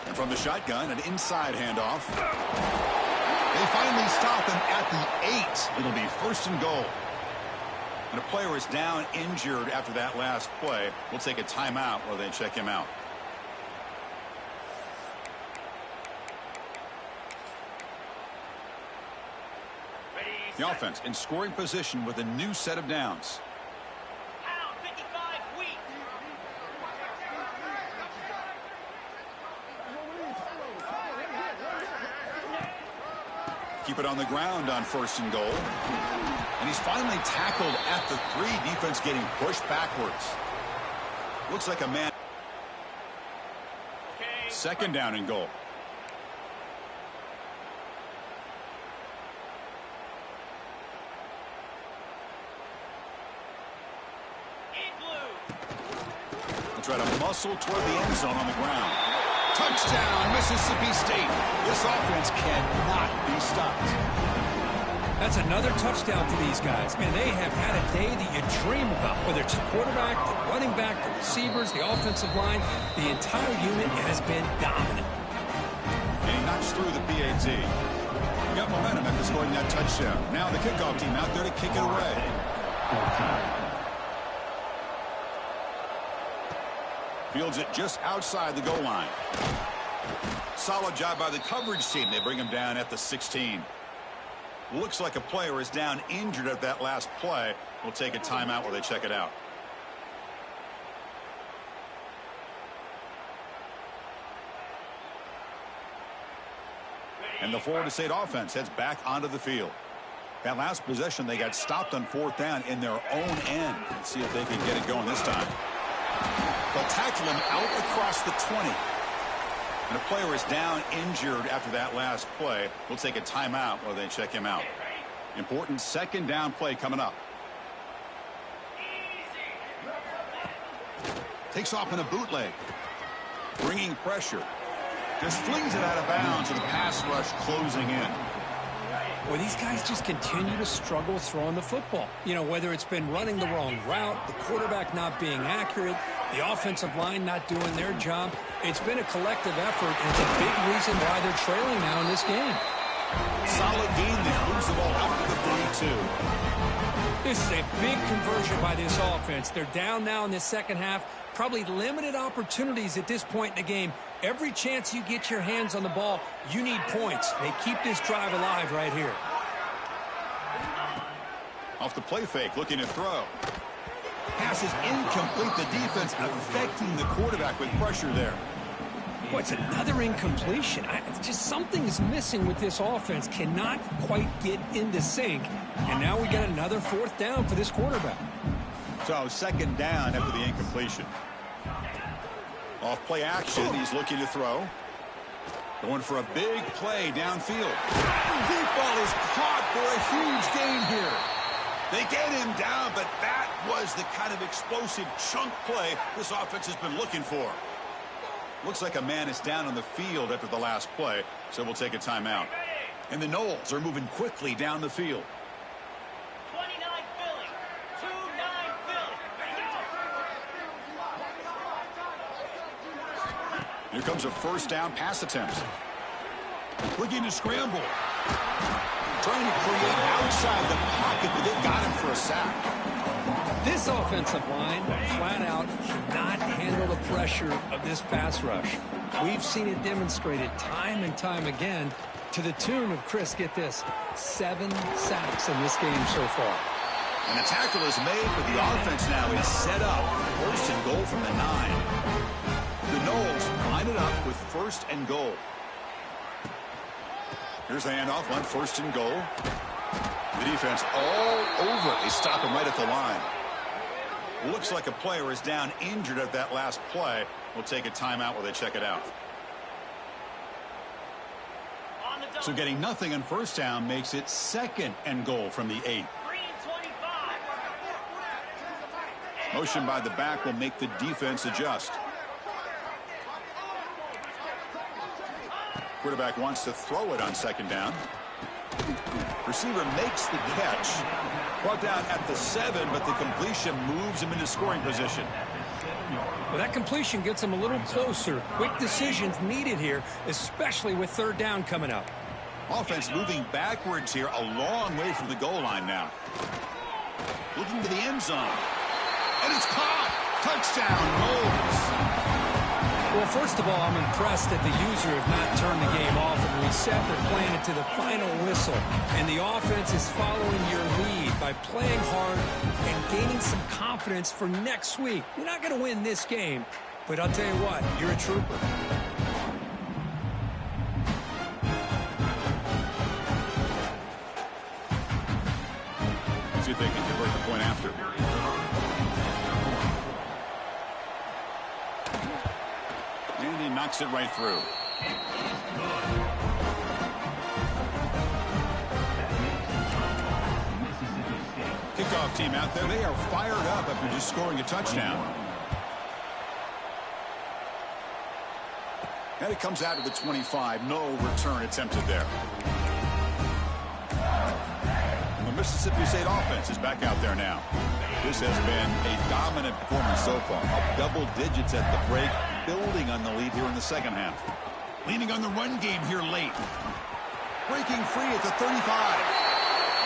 And from the shotgun, an inside handoff. They finally stop him at the 8. It'll be 1st and goal. And a player is down injured after that last play. We'll take a timeout while they check him out. The offense in scoring position with a new set of downs. Keep it on the ground on 1st and goal. And he's finally tackled at the 3. Defense getting pushed backwards. Looks like a man. 2nd down and goal. They'll try to muscle toward the end zone on the ground. Touchdown, Mississippi State. This offense cannot be stopped. That's another touchdown for these guys. Man, they have had a day that you dream about. Whether it's the quarterback, the running back, the receivers, the offensive line, the entire unit has been dominant. And he knocks through the PAT. He got momentum after scoring that touchdown. Now the kickoff team out there to kick it away. Fields it just outside the goal line. Solid job by the coverage team. They bring him down at the 16. Looks like a player is down injured at that last play. We'll take a timeout while they check it out. And the Florida State offense heads back onto the field. That last possession, they got stopped on 4th down in their own end. Let's see if they can get it going this time. They'll tackle him out across the 20. And a player is down injured after that last play. We'll take a timeout while they check him out. Important 2nd down play coming up. Takes off in a bootleg. Bringing pressure. Just flings it out of bounds with the pass rush closing in. Well, these guys just continue to struggle throwing the football. You know, whether it's been running the wrong route, the quarterback not being accurate, the offensive line not doing their job. It's been a collective effort, and it's a big reason why they're trailing now in this game. Solid gain there. Moves the ball out to the 32. This is a big conversion by this offense. They're down now in the second half. Probably limited opportunities at this point in the game. Every chance you get your hands on the ball, you need points. They keep this drive alive right here. Off the play fake, looking to throw. Pass is incomplete. The defense affecting the quarterback with pressure there. Boy, it's another incompletion. Just something's missing with this offense. Cannot quite get into sync. And now we got another fourth down for this quarterback. So second down after the incompletion. Off play action, he's looking to throw. Going for a big play downfield. Deep ball is caught for a huge gain here. They get him down, but that was the kind of explosive chunk play this offense has been looking for. Looks like a man is down on the field after the last play, so we'll take a timeout. And the Noles are moving quickly down the field. 29 Philly. 2-9 Philly. Here comes a first down pass attempt. Looking to scramble. Trying to create outside the pocket, but they got him for a sack. This offensive line, flat out, cannot handle the pressure of this pass rush. We've seen it demonstrated time and time again to the tune of, Chris, get this, 7 sacks in this game so far. And the tackle is made, but the offense now is set up. First and goal from the 9. The Noles line it up with first and goal. Here's the handoff on first and goal. The defense all over. They stop him right at the line. Looks like a player is down injured at that last play. We'll take a timeout while they check it out. So getting nothing on first down makes it second and goal from the 8. Motion by the back will make the defense adjust. Quarterback wants to throw it on second down. Receiver makes the catch. Brought down at the 7, but the completion moves him into scoring position. Well, that completion gets him a little closer. Quick decisions needed here, especially with third down coming up. Offense moving backwards here, a long way from the goal line now. Looking to the end zone. And it's caught. Touchdown, Noles. Well, first of all, I'm impressed that the user have not turned the game off and reset. They're playing it to the final whistle. And the offense is following your lead by playing hard and gaining some confidence for next week. You're not going to win this game, but I'll tell you what, you're a trooper. See if they can convert the point after. And he knocks it right through. Kickoff team out there. They are fired up after just scoring a touchdown. And it comes out to the 25. No return attempted there. And the Mississippi State offense is back out there now. This has been a dominant performance so far. Up double digits at the break, building on the lead here in the second half. Leaning on the run game here late. Breaking free at the 35.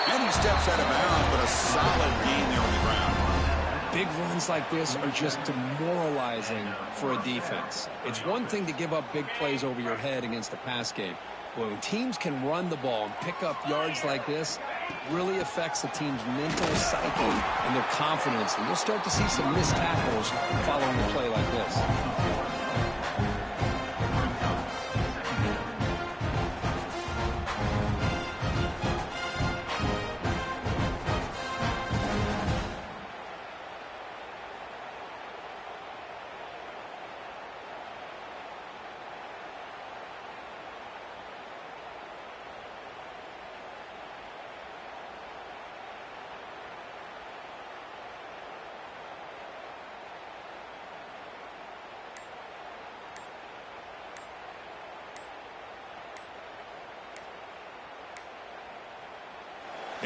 And he steps out of bounds, but a solid gain there on the ground. Big runs like this are just demoralizing for a defense. It's one thing to give up big plays over your head against the pass game. When teams can run the ball and pick up yards like this, really affects the team's mental psyche and their confidence. And you'll start to see some missed tackles following a play like this.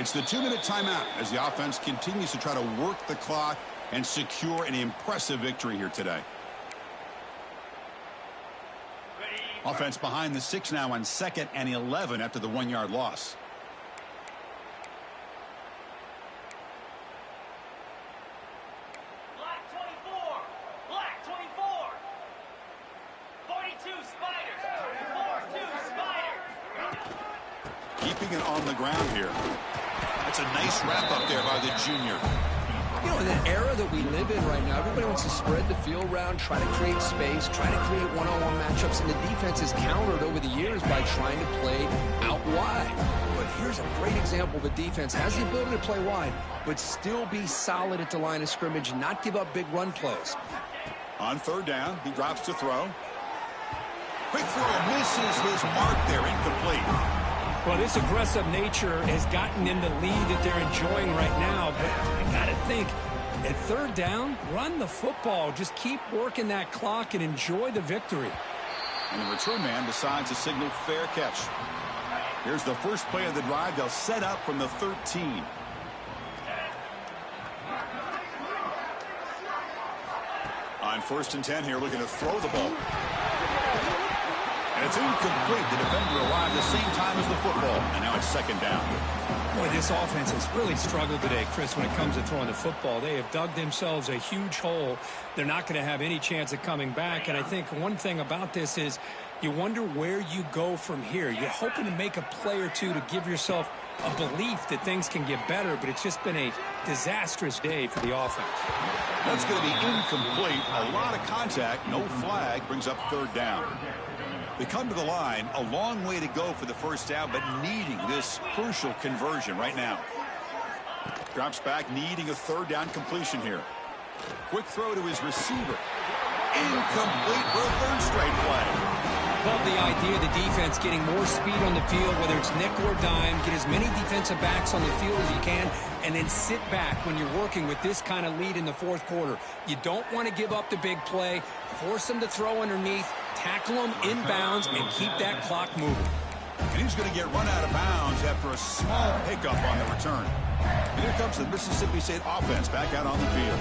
It's the 2-minute timeout as the offense continues to try to work the clock and secure an impressive victory here today. Offense behind the 6 now on 2nd and 11 after the 1-yard loss. Black 24. Black 24. 42 Spiders. 4-2 Spiders. Keeping it on the ground here. That's a nice wrap up there by the junior. You know, in the era that we live in right now, everybody wants to spread the field around, try to create space, try to create one-on-one matchups, and the defense is countered over the years by trying to play out wide. But here's a great example of a defense has the ability to play wide, but still be solid at the line of scrimmage and not give up big run plays. On 3rd down, he drops to throw. Quick throw, misses his mark there, incomplete. Well, this aggressive nature has gotten them the lead that they're enjoying right now. But I got to think, at 3rd down, run the football. Just keep working that clock and enjoy the victory. And the return man decides to signal fair catch. Here's the first play of the drive. They'll set up from the 13. On 1st and 10 here, looking to throw the ball. And it's incomplete. The defender arrived the same time as the football. And now it's 2nd down. Boy, this offense has really struggled today, Chris, when it comes to throwing the football. They have dug themselves a huge hole. They're not going to have any chance of coming back. And I think one thing about this is you wonder where you go from here. You're hoping to make a play or two to give yourself a belief that things can get better, but it's just been a disastrous day for the offense. That's going to be incomplete. A lot of contact. No flag. Brings up 3rd down. They come to the line, a long way to go for the first down, but needing this crucial conversion right now. Drops back, needing a 3rd down completion here. Quick throw to his receiver. Incomplete for a 3rd straight play. Love the idea of the defense getting more speed on the field, whether it's nickel or dime, get as many defensive backs on the field as you can, and then sit back when you're working with this kind of lead in the 4th quarter. You don't want to give up the big play, force them to throw underneath, tackle them inbounds, and keep that clock moving. And he's going to get run out of bounds after a small pickup on the return. And here comes the Mississippi State offense back out on the field.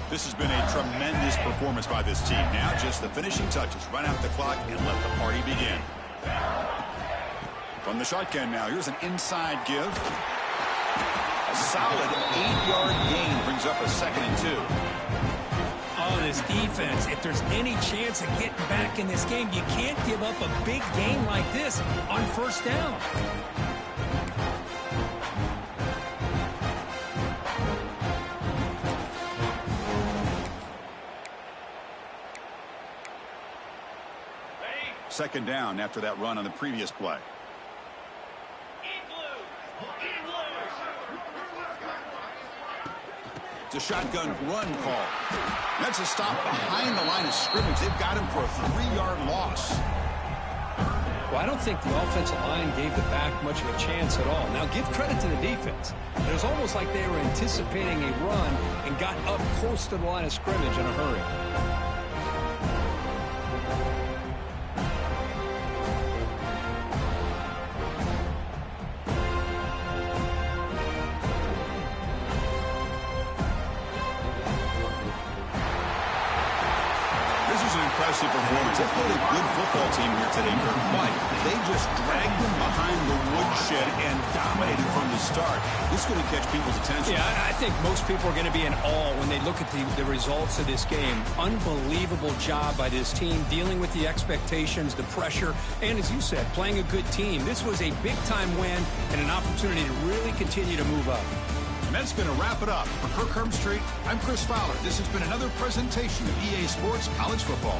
This has been a tremendous performance by this team. Now just the finishing touches. Run out the clock and let the party begin. From the shotgun now, here's an inside give. A solid 8-yard gain brings up a 2nd and 2. Oh, this defense, if there's any chance of getting back in this game, you can't give up a big game like this on 1st down. Second down after that run on the previous play. It's a shotgun run call. That's a stop behind the line of scrimmage. They've got him for a 3-yard loss. Well, I don't think the offensive line gave the back much of a chance at all. Now, give credit to the defense. It was almost like they were anticipating a run and got up close to the line of scrimmage in a hurry. Impressive performance. They've played a good football team here today, but they just dragged them behind the woodshed and dominated from the start. This is going to catch people's attention. Yeah, I think most people are going to be in awe when they look at the results of this game. Unbelievable job by this team, dealing with the expectations, the pressure, and as you said, playing a good team. This was a big-time win and an opportunity to really continue to move up. And that's going to wrap it up. For Kirk Street, I'm Chris Fowler. This has been another presentation of EA Sports College Football.